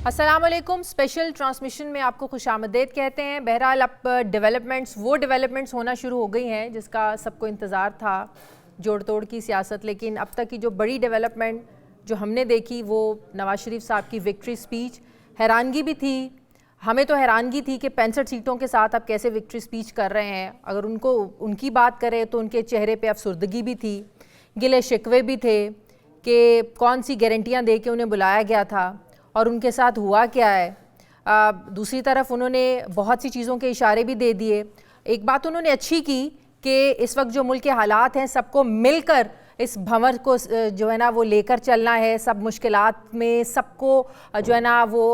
अस्सलाम वालेकुम। Special transmission में आपको खुशामदीद कहते हैं। बहरहाल अब डेवलपमेंट्स होना शुरू हो गई हैं जिसका सबको इंतज़ार था, जोड़ तोड़ की सियासत। लेकिन अब तक की जो बड़ी डेवलपमेंट जो हमने देखी वो नवाज शरीफ साहब की विक्ट्री स्पीच। हैरानगी भी थी, हमें तो हैरानगी थी कि 65 सीटों के साथ आप कैसे विक्ट्री स्पीच कर रहे हैं। अगर उनकी बात करें तो उनके चेहरे पे अफसुर्दगी भी थी, गिले शिकवे भी थे कि कौन सी गारंटियाँ दे के उन्हें बुलाया गया था और उनके साथ हुआ क्या है। दूसरी तरफ उन्होंने बहुत सी चीज़ों के इशारे भी दे दिए। एक बात उन्होंने अच्छी की कि इस वक्त जो मुल्क के हालात हैं सबको मिलकर इस भंवर को जो है ना वो लेकर चलना है। सब मुश्किलात में सबको जो है ना वो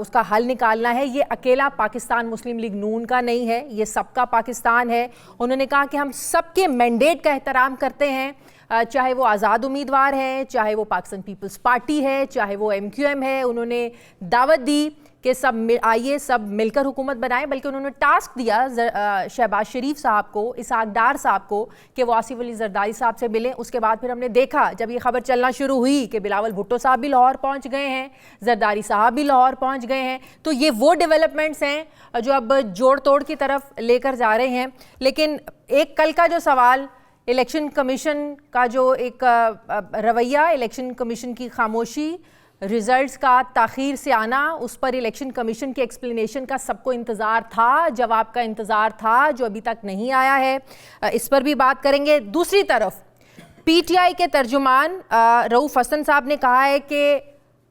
उसका हल निकालना है। ये अकेला पाकिस्तान मुस्लिम लीग नून का नहीं है, ये सबका पाकिस्तान है। उन्होंने कहा कि हम सबके मैंडेट का एहतराम करते हैं, चाहे वो आज़ाद उम्मीदवार हैं, चाहे वो पाकिस्तान पीपल्स पार्टी है, चाहे वो MQM है। उन्होंने दावत दी कि सब आइए सब मिलकर हुकूमत बनाएं। बल्कि उन्होंने टास्क दिया शहबाज शरीफ साहब को, इसहाक डार साहब को कि वो आसिफ अली जरदारी साहब से मिलें। उसके बाद फिर हमने देखा जब ये खबर चलना शुरू हुई कि बिलावल भुट्टो साहब भी लाहौर पहुंच गए हैं, जरदारी साहब भी लाहौर पहुंच गए हैं। तो ये वो डेवलपमेंट्स हैं जो अब जोड़ तोड़ की तरफ लेकर जा रहे हैं। लेकिन एक कल का जो सवाल, इलेक्शन कमीशन का जो एक रवैया, इलेक्शन कमीशन की खामोशी, रिजल्ट्स का ताख़ीर से आना, उस पर इलेक्शन कमीशन के एक्सप्लेनेशन का सबको इंतज़ार था, जवाब का इंतज़ार था जो अभी तक नहीं आया है। इस पर भी बात करेंगे। दूसरी तरफ PTI के तर्जुमान रऊफ़ हसन साहब ने कहा है कि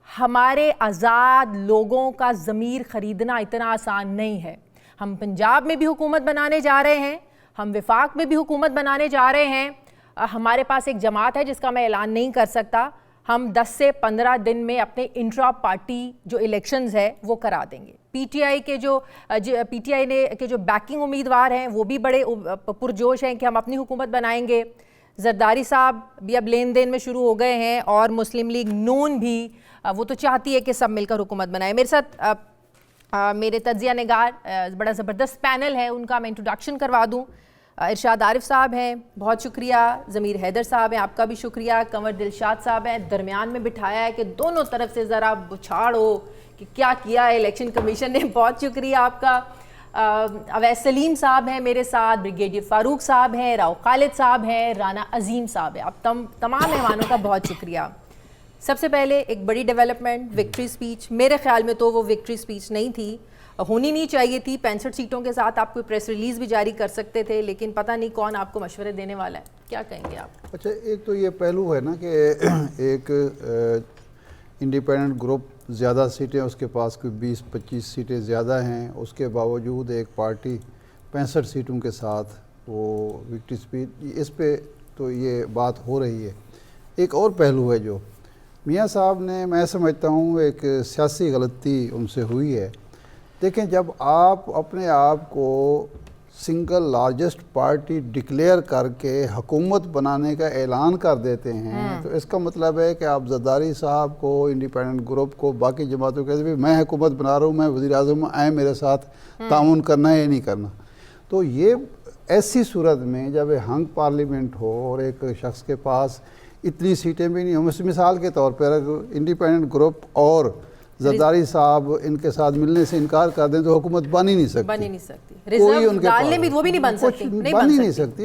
हमारे आज़ाद लोगों का ज़मीर ख़रीदना इतना आसान नहीं है। हम पंजाब में भी हुकूमत बनाने जा रहे हैं, हम विफाक में भी हुकूमत बनाने जा रहे हैं। हमारे पास एक जमात है जिसका मैं ऐलान नहीं कर सकता। हम 10 से 15 दिन में अपने इंट्रा पार्टी जो इलेक्शंस है वो करा देंगे। PTI के जो बैकिंग उम्मीदवार हैं वो भी बड़े पुरजोश हैं कि हम अपनी हुकूमत बनाएंगे। जरदारी साहब भी अब लेन देन में शुरू हो गए हैं और मुस्लिम लीग नून भी वो तो चाहती है कि सब मिलकर हुकूमत बनाए। मेरे साथ मेरे तज्जिया निगार बड़ा ज़बरदस्त पैनल है, उनका मैं इंट्रोडक्शन करवा दूँ। इरशाद आरिफ साहब हैं, बहुत शुक्रिया। ज़मीर हैदर साहब हैं, आपका भी शुक्रिया। कंवर दिलशाद साहब हैं, दरमियान में बिठाया है कि दोनों तरफ से ज़रा बुछाड़ो कि क्या किया है इलेक्शन कमीशन ने, बहुत शुक्रिया आपका। अवैस सलीम साहब हैं मेरे साथ, ब्रिगेडियर फ़ारूक साहब हैं, राव खालिद साहब हैं, राना अजीम साहब हैं। अब तमाम मेहमानों का बहुत शुक्रिया। सबसे पहले एक बड़ी डेवलपमेंट, विक्ट्री स्पीच। मेरे ख्याल में तो वो विक्ट्री स्पीच नहीं थी, होनी नहीं चाहिए थी। 65 सीटों के साथ आप कोई प्रेस रिलीज़ भी जारी कर सकते थे, लेकिन पता नहीं कौन आपको मशवरे देने वाला है। क्या कहेंगे आप? अच्छा, एक तो ये पहलू है ना कि एक इंडिपेंडेंट ग्रुप ज़्यादा सीटें, उसके पास कोई 20-25 सीटें ज़्यादा हैं, उसके बावजूद एक पार्टी 65 सीटों के साथ वो विक्ट्री स्पीच, इस पे तो ये बात हो रही है। एक और पहलू है जो मियाँ साहब ने, मैं समझता हूँ एक सियासी गलती उनसे हुई है। देखें, जब आप अपने आप को सिंगल लार्जेस्ट पार्टी डिक्लेयर करके हुकूमत बनाने का ऐलान कर देते हैं तो इसका मतलब है कि आप जरदारी साहब को, इंडिपेंडेंट ग्रुप को, बाकी जमातों को कहते मैं हुकूमत बना रहा हूँ, मैं वज़ीर आज़म आए मेरे साथ ताउन करना है या नहीं करना। तो ये ऐसी सूरत में जब हंग पार्लियामेंट हो और एक शख्स के पास इतनी सीटें भी नहीं हो, मिसाल के तौर पर अगर इंडिपेंडेंट ग्रुप और जरदारी साहब इनके साथ मिलने से इनकार कर दें तो हुकूमत बन ही नहीं सकती। कोई उनके पास वो भी नहीं बन सकती, बन ही नहीं सकती।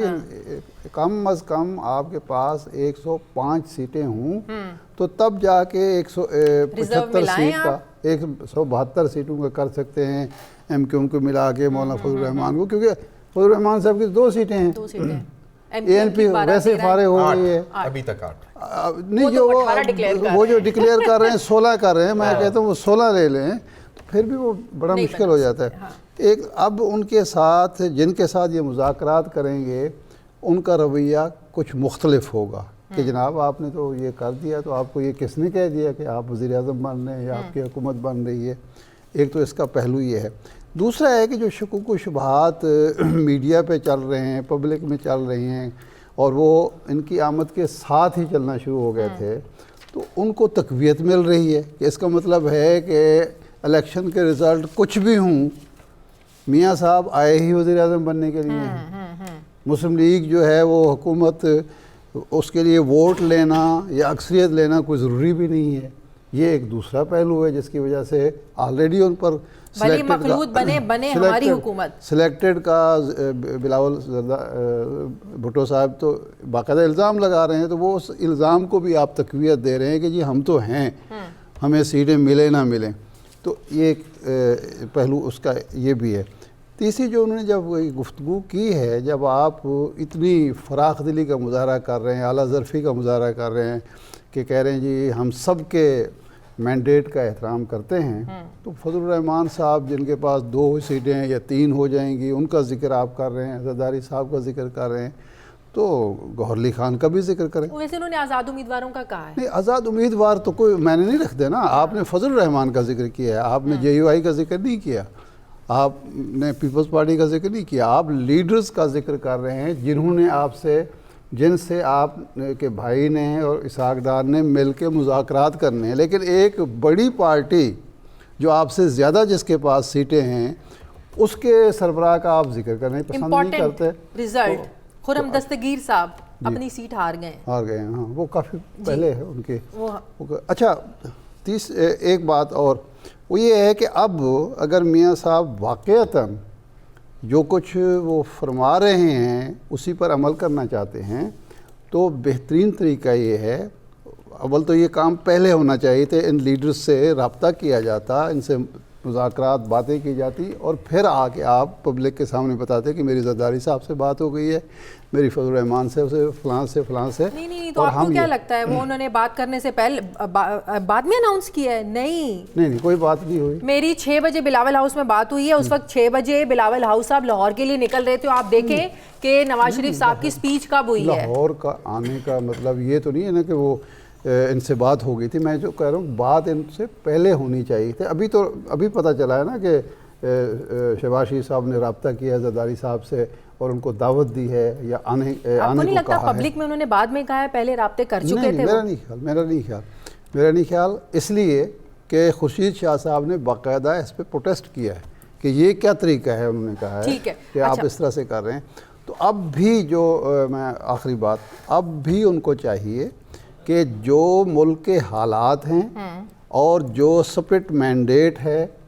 कम अज कम आपके पास 105 सीटें हों तो तब जाके 175 सीट का, 172 सीटों का कर सकते हैं MQM को मिला के, मौलाना फजल रहमान को, क्योंकि फजल रहमान साहब की 2 सीटें हैं। ANP वैसे फारे हो गई है, अभी तक 8 नहीं, जो वो जो डिक्लेयर कर रहे हैं 16 कर रहे हैं। मैं कहता हूँ वो 16 ले लें तो फिर भी वो बड़ा मुश्किल हो जाता है। एक अब उनके साथ, जिनके साथ ये मुज़ाकरात करेंगे, उनका रवैया कुछ मुख्तलिफ होगा कि जनाब आपने तो ये कर दिया, तो आपको ये किसने कह दिया कि आप वज़ीर आज़म बन रहे हैं या आपकी हुकूमत बन रही है। एक तो इसका पहलू ये है। दूसरा है कि जो शुकूक व शुबहात मीडिया पे चल रहे हैं, पब्लिक में चल रही हैं, और वो इनकी आमद के साथ ही चलना शुरू हो गए थे, तो उनको तक़वियत मिल रही है कि इसका मतलब है कि इलेक्शन के रिज़ल्ट कुछ भी हों, मियाँ साहब आए ही वज़ीर आज़म बनने के लिए हैं। मुस्लिम लीग जो है वो हुकूमत, उसके लिए वोट लेना या अक्सरियत लेना कोई ज़रूरी भी नहीं है। ये एक दूसरा पहलू है जिसकी वजह से ऑलरेडी उन पर भले मखलूद बने हमारी हुकूमत सिलेक्टेड का बिलावल भुट्टो साहब तो बाकायदा इल्ज़ाम लगा रहे हैं, तो वो उस इल्ज़ाम को भी आप तक़वियत दे रहे हैं कि जी हम तो हैं, हमें सीटें मिले ना मिलें। तो ये एक पहलू उसका ये भी है। तीसरी जो उन्होंने जब गुफ्तगू की है, जब आप इतनी फराख दिली का मुजाहरा कर रहे हैं, आला ज़रफ़ी का मुजाहरा कर रहे हैं कि कह रहे हैं जी हम सब के मैंडेट का एहतराम करते हैं, तो फजलुर रहमान साहब जिनके पास 2 सीटें हैं या 3 हो जाएंगी, उनका ज़िक्र आप कर रहे हैं, ज़रदारी साहब का ज़िक्र कर रहे हैं, तो गौहर अली खान का भी जिक्र करें। वैसे उन्होंने आज़ाद उम्मीदवारों का कहा है। नहीं, आज़ाद उम्मीदवार तो कोई मैंने नहीं रख देना, आपने फजलुर रहमान का जिक्र किया है, आपने JUI का जिक्र नहीं किया, आपने पीपल्स पार्टी का जिक्र नहीं किया, आप लीडर्स का जिक्र कर रहे हैं जिन्होंने जिनसे आप के भाई ने और इसहाक डार ने मिल के मुज़ाकरात करने हैं। लेकिन एक बड़ी पार्टी जो आपसे ज़्यादा जिसके पास सीटें हैं उसके सरबराह का आप जिक्र करने पसंद नहीं करते। रिजल्ट खुर्रम दस्तगीर साहब अपनी सीट हार गए हैं, हाँ, वो काफ़ी पहले है उनके अच्छा। एक बात और वो ये है कि अब अगर मियाँ साहब वाक़ईतन जो कुछ वो फरमा रहे हैं उसी पर अमल करना चाहते हैं, तो बेहतरीन तरीका ये है, अव्वल तो ये काम पहले होना चाहिए थे, इन लीडर्स से रब्ता किया जाता, इनसे मुज़ाकरात बातें की जाती और फिर आके आप पब्लिक के सामने बताते कि मेरी ज़रदारी साहब से बात हो गई है, मेरी फजलुर रहमान से फ़लाँ से। नहीं, तो आपको क्या लगता है वो उन्होंने बात करने से पहले बाद में अनाउंस किया है? नहीं, कोई बात नहीं हुई। मेरी 6 बजे बिलावल हाउस में बात हुई है, उस वक्त 6 बजे बिलावल हाउस साहब लाहौर के लिए निकल रहे थे। आप देखें कि नवाज शरीफ साहब की स्पीच कब हुई है। लाहौर का आने का मतलब ये तो नहीं है ना कि वो इनसे बात हो गई थी, मैं जो कह रहा हूँ बात इनसे पहले होनी चाहिए थी। अभी पता चला है ना कि शहबाज शरीफ साहब ने रब्ता किया ज़रदारी साहब से और उनको दावत दी है या आने आपको नहीं लगता पब्लिक में उन्होंने बाद में कहा है, पहले रब्ते कर चुके थे? मेरा नहीं ख्याल इसलिए कि खुर्शीद शाह साहब ने बाकायदा इस पर प्रोटेस्ट किया है कि ये क्या तरीका है, उन्होंने कहा है कि आप इस तरह से कर रहे हैं। तो अब भी मैं आखिरी बात, अब भी उनको चाहिए कि जो मुल्क के हालात हैं और जो स्प्लिट मैंडेट है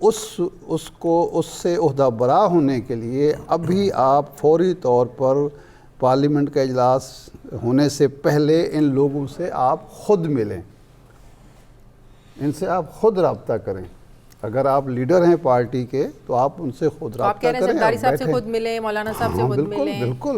उससे ओहदा बरा होने के लिए अभी आप फौरी तौर पर पार्लियामेंट का इजलास होने से पहले इन लोगों से आप ख़ुद मिलें, इनसे आप ख़ुद रब्ता करें। अगर आप लीडर हैं पार्टी के तो आप उनसे खुद रब्ता करें। ज़रदारी साहब से खुद मिले, मौलाना साहब से खुद मिले, बिल्कुल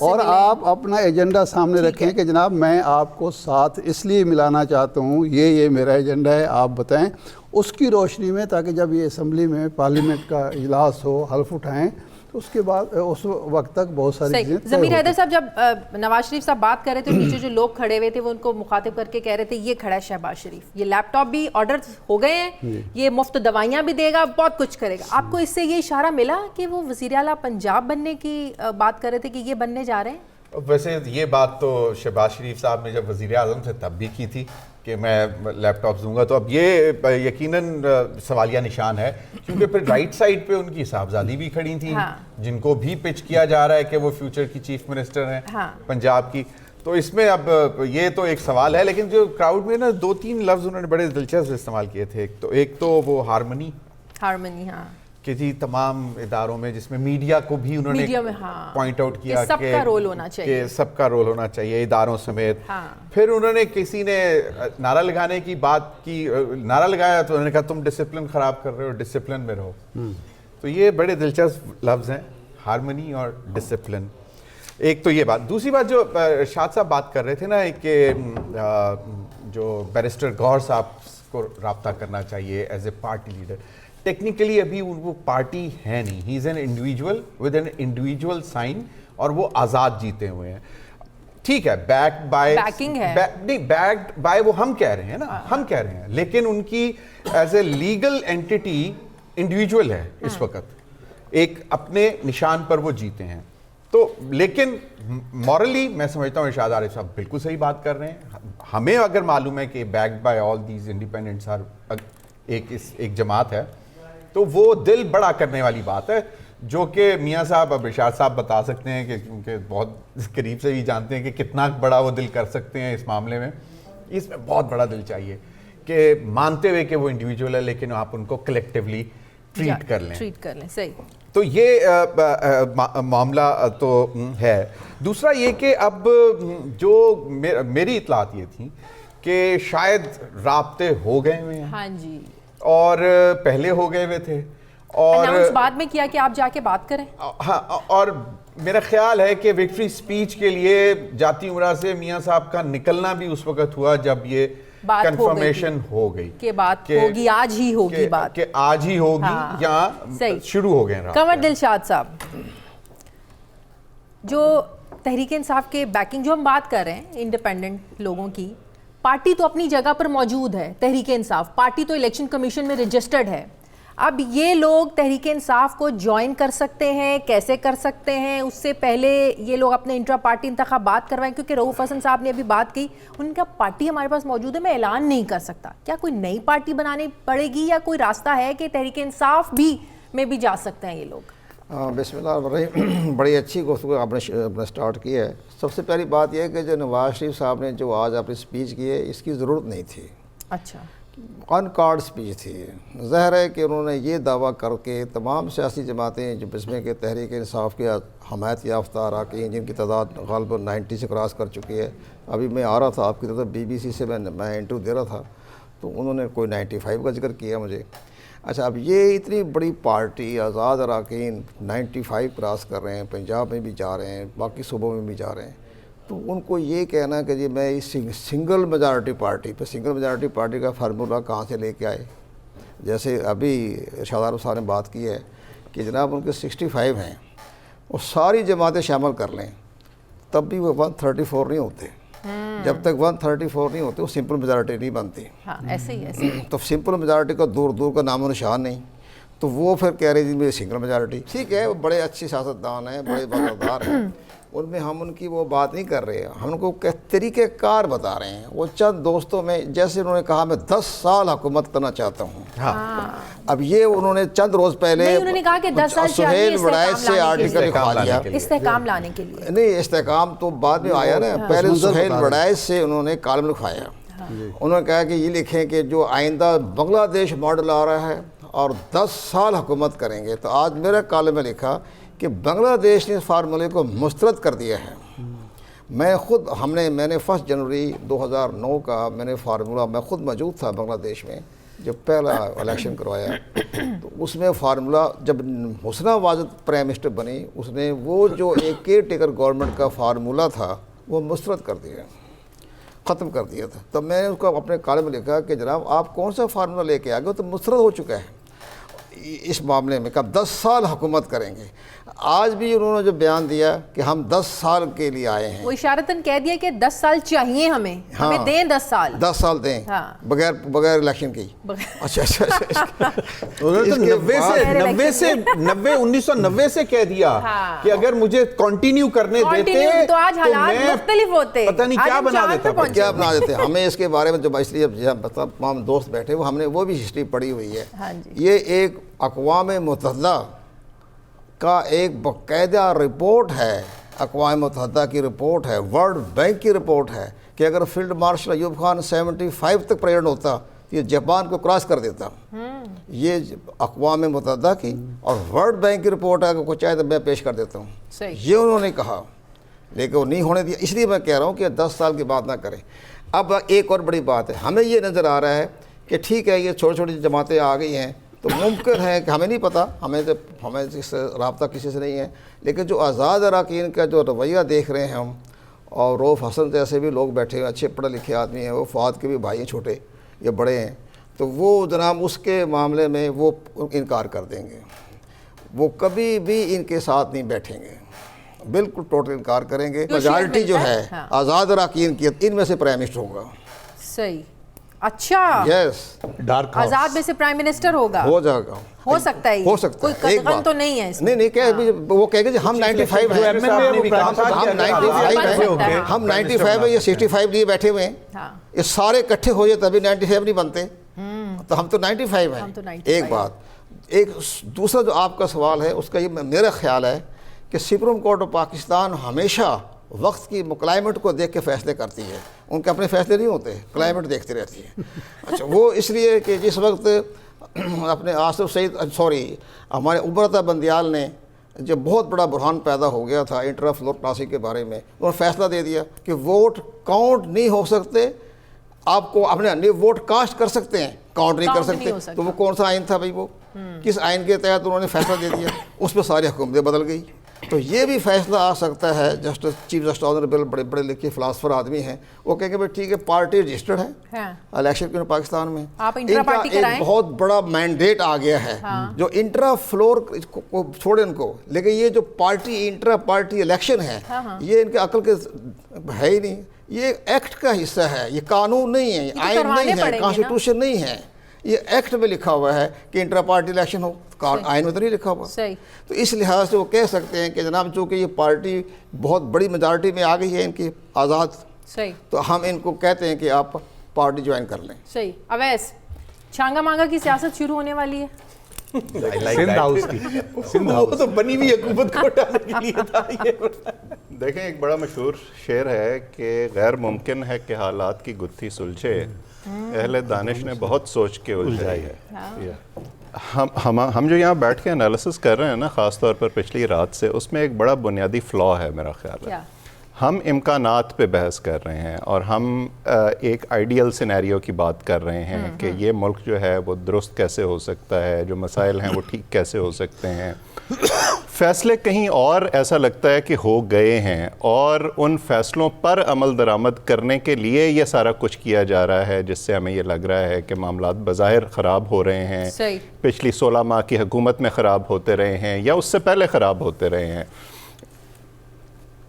और आप अपना एजेंडा सामने रखें कि जनाब मैं आपको साथ इसलिए मिलाना चाहता हूँ, ये मेरा एजेंडा है, आप बताएं। उसकी रोशनी में ताकि जब ये असम्बली में पार्लियामेंट का इजलास हो, हल्फ उठाएं, तो उसके बाद उस वक्त तक बहुत सारी चीज़ें। ज़मीर हैदर साहब, जब नवाज शरीफ साहब बात कर रहे थे, नीचे जो लोग खड़े हुए थे वो उनको मुखातिब करके कह रहे थे ये खड़ा है शहबाज शरीफ, ये लैपटॉप भी ऑर्डर हो गए हैं, ये मुफ्त दवाइयाँ भी देगा, बहुत कुछ करेगा। आपको इससे ये इशारा मिला कि वो वज़ीर आला पंजाब बनने की बात कर रहे थे कि ये बनने जा रहे हैं? वैसे ये बात तो शहबाज शरीफ साहब ने जब वज़ीर आज़म थे तब भी की थी कि मैं लैपटॉप दूंगा, तो अब ये यकीनन सवालिया निशान है, क्योंकि फिर राइट साइड पे उनकी साहबजादी भी खड़ी थी, जिनको भी पिच किया जा रहा है कि वो फ्यूचर की चीफ मिनिस्टर हैं पंजाब की। तो इसमें अब ये तो एक सवाल है, लेकिन जो क्राउड में ना 2-3 लफ्ज़ उन्होंने बड़े दिलचस्प इस्तेमाल किए थे। एक तो वो हारमनी, हाँ, कि जी तमाम इदारों में जिसमें मीडिया को भी उन्होंने पॉइंट आउट किया कि सबका रोल होना चाहिए, कि सबका रोल होना चाहिए इदारों समेत। फिर उन्होंने किसी ने नारा लगाने की बात की, नारा लगाया तो उन्होंने कहा तुम डिसिप्लिन ख़राब कर रहे हो, डिसिप्लिन में रहो। तो ये बड़े दिलचस्प लफ्ज़ हैं, हारमनी और डिसिप्लिन। एक तो ये बात। दूसरी बात जो शाद साहब बात कर रहे थे ना कि जो बैरिस्टर गौहर साहब को रब्ता करना चाहिए as a party leader, technically अभी वो पार्टी है नहीं, he is an individual with an individual sign और वो आज़ाद जीते हुए हैं। ठीक है, बैक्ड बाय, बैकिंग है, नहीं बैक्ड बाय वो हम कह रहे हैं ना, हम कह रहे हैं, लेकिन उनकी as a legal entity individual है इस वक्त, एक अपने निशान पर वो जीते हैं। तो लेकिन मॉरली मैं समझता हूँ इरशाद आरिफ साहब बिल्कुल सही बात कर रहे हैं। हमें अगर मालूम है कि backed by all these independents are एक जमात है, तो वो दिल बड़ा करने वाली बात है, जो कि मियाँ साहब अब इरशाद साहब बता सकते हैं कि क्योंकि बहुत करीब से ही जानते हैं कि कितना बड़ा वो दिल कर सकते हैं इस मामले में। इसमें बहुत बड़ा दिल चाहिए कि मानते हुए कि वो इंडिविजुअल है लेकिन आप उनको कलेक्टिवली ट्रीट कर लें। सही। तो ये मामला तो है। दूसरा ये कि अब जो मेरी इतलात ये थी कि शायद राब्ते हो गए हुए हैं। हाँ जी। और पहले हो गए हुए थे और अनाउंस बाद में किया कि आप जाके बात करें। हाँ, और मेरा ख्याल है कि विक्ट्री स्पीच के लिए जाती उमरा से मियां साहब का निकलना भी उस वक्त हुआ जब ये कंफर्मेशन हो गई कि बात होगी, आज ही होगी बात, कि आज ही होगी। हाँ, या शुरू हो गए। कंवर दिलशाद साहब, जो तहरीक इंसाफ के बैकिंग जो हम बात कर रहे हैं इंडिपेंडेंट लोगों की, पार्टी तो अपनी जगह पर मौजूद है, तहरीक इंसाफ पार्टी तो इलेक्शन कमीशन में रजिस्टर्ड है। अब ये लोग तहरीक इंसाफ को ज्वाइन कर सकते हैं, कैसे कर सकते हैं? उससे पहले ये लोग अपने इंट्रा पार्टी इंतखाबात करवाएं, क्योंकि रऊफ हसन साहब ने अभी बात की, उनका पार्टी हमारे पास मौजूद है, मैं ऐलान नहीं कर सकता। क्या कोई नई पार्टी बनानी पड़ेगी या कोई रास्ता है कि तहरीक इंसाफ भी में भी जा सकते हैं ये लोग? बिस्मिल्लाह, बड़ी अच्छी गुफ्तगू आपने स्टार्ट की है। सबसे पहली बात यह है कि जो नवाज शरीफ साहब ने जो आज अपनी स्पीच की है, इसकी ज़रूरत नहीं थी। अच्छा, अनकार्ड स्पीच थी। ज़ाहिर है कि उन्होंने ये दावा करके तमाम सियासी जमातें जो जिसमें कि तहरीक इंसाफ के हमायत याफ्ता अरकान जिनकी तादाद ग़ालिबन 90 से क्रॉस कर चुकी है। अभी मैं आ रहा था आपकी तरफ BBC से मैं इंटरव्यू दे रहा था, तो उन्होंने कोई 95 का जिक्र किया मुझे। अच्छा, अब ये इतनी बड़ी पार्टी आज़ाद अरकान 95 क्रॉस कर रहे हैं, पंजाब में भी जा रहे हैं, बाकी सूबों में भी जा रहे हैं, तो उनको ये कहना कि जी मैं इस सिंगल मेजॉरिटी पार्टी पे, सिंगल मेजॉरिटी पार्टी का फार्मूला कहाँ से लेके आए? जैसे अभी शाहदार साहब ने बात की है कि जनाब उनके 65 हैं, वो सारी जमातें शामिल कर लें तब भी वो 134 नहीं होते। जब तक 134 नहीं होते वो सिंपल मेजॉरिटी नहीं बनती। हाँ, ऐसे ही तो सिंपल मेजॉरिटी का दूर दूर का नामो निशान नहीं। तो वो फिर कह रही थी मेरी सिंगल मेजॉरिटी। ठीक है, वो बड़े अच्छे सियासतदान हैं, बड़े वफादार हैं, उनमें हम उनकी वो बात नहीं कर रहे हैं, हम उनको तरीक़ेकार बता रहे हैं। वो चंद दोस्तों में, जैसे उन्होंने कहा मैं 10 साल हुकूमत करना चाहता हूँ। हाँ। अब ये उन्होंने चंद रोज़ पहले उन्होंने कहा कि 10 साल सुहेल वड़ाइश से आर्टिकल लिखवा दिया, इस्तेहकाम लाने के लिए। नहीं, इस्तेहकाम तो बाद में आया ना, पहले सुहेल वड़ाइश से उन्होंने कॉलम लिखवाया। उन्होंने कहा कि ये लिखें कि जो आइंदा बांग्लादेश मॉडल आ रहा है और 10 साल हुकूमत करेंगे। तो आज मेरा कॉलम में लिखा कि बांग्लादेश ने फार्मूले को मुस्तरद कर दिया है। मैंने 1 जनवरी 2009 का मैंने फार्मूला, मैं ख़ुद मौजूद था बांग्लादेश में जब पहला इलेक्शन करवाया, तो उसमें फार्मूला जब हुस्ना वाजिद प्राइम मिनिस्टर बनी, उसने वो जो एक केयर टेकर गवर्नमेंट का फार्मूला था वो मुस्तरद कर दिया, ख़त्म कर दिया था। तब मैंने उसको अपने कॉलम में लिखा कि जनाब आप कौन सा फार्मूला लेके आ गए, तो मुस्तरद हो चुका है इस मामले में। कब 10 साल हुकूमत करेंगे। आज भी उन्होंने जो बयान दिया कि हम 10 साल के लिए आए हैं, वो इशारतन कह दिया कि 10 साल चाहिए हमें। हाँ, हमें दें 10 साल, 10 साल दें। हाँ, बगैर इलेक्शन की। अच्छा उन्होंने तो 1990 से कह दिया हाँ, कि अगर मुझे कंटिन्यू करने देते तो आज हालात मुख्तलिफ होते, पता नहीं क्या बना देते हमें। इसके बारे में जो इसलिए तमाम दोस्त बैठे वो हमने वो भी हिस्ट्री पढ़ी हुई है। हाँ जी। ये एक अक़वाम मुत्तहिदा का एक बाकायदा रिपोर्ट है, अक़वाम मुत्तहिदा की रिपोर्ट है, वर्ल्ड बैंक की रिपोर्ट है कि अगर फील्ड मार्शल अयूब खान 75 तक प्रेजेंट होता तो ये जापान को क्रॉस कर देता। ये अक़वाम मुत्तहिदा की और वर्ल्ड बैंक की रिपोर्ट है, अगर कोई चाहे तो मैं पेश कर देता हूँ। ये उन्होंने कहा, लेकिन वो नहीं होने दिया। इसलिए मैं कह रहा हूँ कि 10 साल की बात ना करें। अब एक और बड़ी बात है, हमें ये नज़र आ रहा है कि ठीक है ये छोटी छोटी जमातें आ गई हैं, तो मुमकिन है कि हमें नहीं पता, हमें इससे रब्ता किसी से नहीं है, लेकिन जो आज़ाद अरकान का जो रवैया देख रहे हैं हम, और रऊफ हसन जैसे भी लोग बैठे हैं, अच्छे पढ़े लिखे आदमी हैं, वो फ़ाद के भी भाई हैं, छोटे ये बड़े हैं, तो वो जनाब उसके मामले में वो इनकार कर देंगे, वो कभी भी इनके साथ नहीं बैठेंगे, बिल्कुल टोटल इनकार करेंगे। मेजॉरिटी जो है हाँ। आज़ाद अरकान की, इनमें से प्राइम मिनिस्टर होगा। सही, अच्छा, यस, डार्क आज़ाद में से प्राइम मिनिस्टर होगा, हो जाएगा, हो सकता है, हो सकता है। कोई कदगन तो नहीं है इसमें। नहीं कह वो कहेंगे हम 95 हैं, हम 95 है, ये 65 लिए बैठे हुए हैं, ये सारे इकट्ठे हो जाए तभी 97 नहीं बनते, तो हम तो 95 हैं। एक बात, एक दूसरा जो आपका सवाल है उसका ये मेरा ख्याल है कि सुप्रीम कोर्ट ऑफ पाकिस्तान हमेशा वक्त की क्लाइमेट को देख के फैसले करती है, उनके अपने फैसले नहीं होते, क्लाइमेट देखती रहती है। अच्छा, वो इसलिए कि जिस वक्त अपने आसिफ सईद हमारे उभरता बंदियाल ने जब बहुत बड़ा बुरहान पैदा हो गया था इंट्रा फ्लोर क्लासिक के बारे में, उन्होंने फैसला दे दिया कि वोट काउंट नहीं हो सकते, आपको अपने वोट कास्ट कर सकते हैं, काउंट नहीं कर सकते। तो वो कौन सा आइन था भाई, वो किस आइन के तहत उन्होंने फैसला दे दिया, उस पर सारी हुकूमतें बदल गई। तो ये भी फैसला आ सकता है। जस्टिस चीफ जस्टिस ऑनरेबल बड़े बड़े लिखे फिलासफर आदमी हैं, वो कहेंगे भाई ठीक है, पार्टी रजिस्टर्ड है इलेक्शन के पाकिस्तान में, आप इंट्रा इनका पार्टी एक कराएं। बहुत बड़ा मैंडेट आ गया है। जो इंट्रा फ्लोर को छोड़े इनको, लेकिन ये जो पार्टी इंट्रा पार्टी इलेक्शन है, ये इनके अकल के है ही नहीं। ये एक्ट का हिस्सा है, ये कानून नहीं है, आइन नहीं है, कॉन्स्टिट्यूशन नहीं है, ये एक्ट में लिखा हुआ है कि इंट्रा पार्टी इलेक्शन हो, आइन में तो नहीं लिखा हुआ। तो इस लिहाज से वो कह सकते हैं कि जनाब चूँकि ये पार्टी बहुत बड़ी मेजॉरिटी में आ गई है इनकी आज़ाद, तो हम इनको कहते हैं कि आप पार्टी ज्वाइन कर लें। सही। अवैस, छांगा मांगा की सियासत शुरू होने वाली है। सिंध हाउस की, सिंध हाउस वो तो बनी हुई हुकूमत को हटाने के लिए था ये। देखें, एक बड़ा मशहूर शेर है कि गैर मुमकिन है कि हालात की गुत्थी सुलझे, अहले दानिश ने बहुत सोच के उलझाई है। हम जो यहाँ बैठ के एनालिसिस कर रहे हैं ना, ख़ास तौर पर पिछली रात से, उसमें एक बड़ा बुनियादी फ्लॉ है मेरा ख्याल है। हम इम्कानात पे बहस कर रहे हैं और हम एक आइडियल सिनेरियो की बात कर रहे हैं कि ये मुल्क जो है वो दुरुस्त कैसे हो सकता है, जो मसाइल हैं वो ठीक कैसे हो सकते हैं। फ़ैसले कहीं और ऐसा लगता है कि हो गए हैं और उन फ़ैसलों पर अमल दरामद करने के लिए ये सारा कुछ किया जा रहा है, जिससे हमें ये लग रहा है कि मामलात बज़ाहिर ख़राब हो रहे हैं, पिछली 16 माह की हुकूमत में ख़राब होते रहे हैं या उससे पहले ख़राब होते रहे हैं।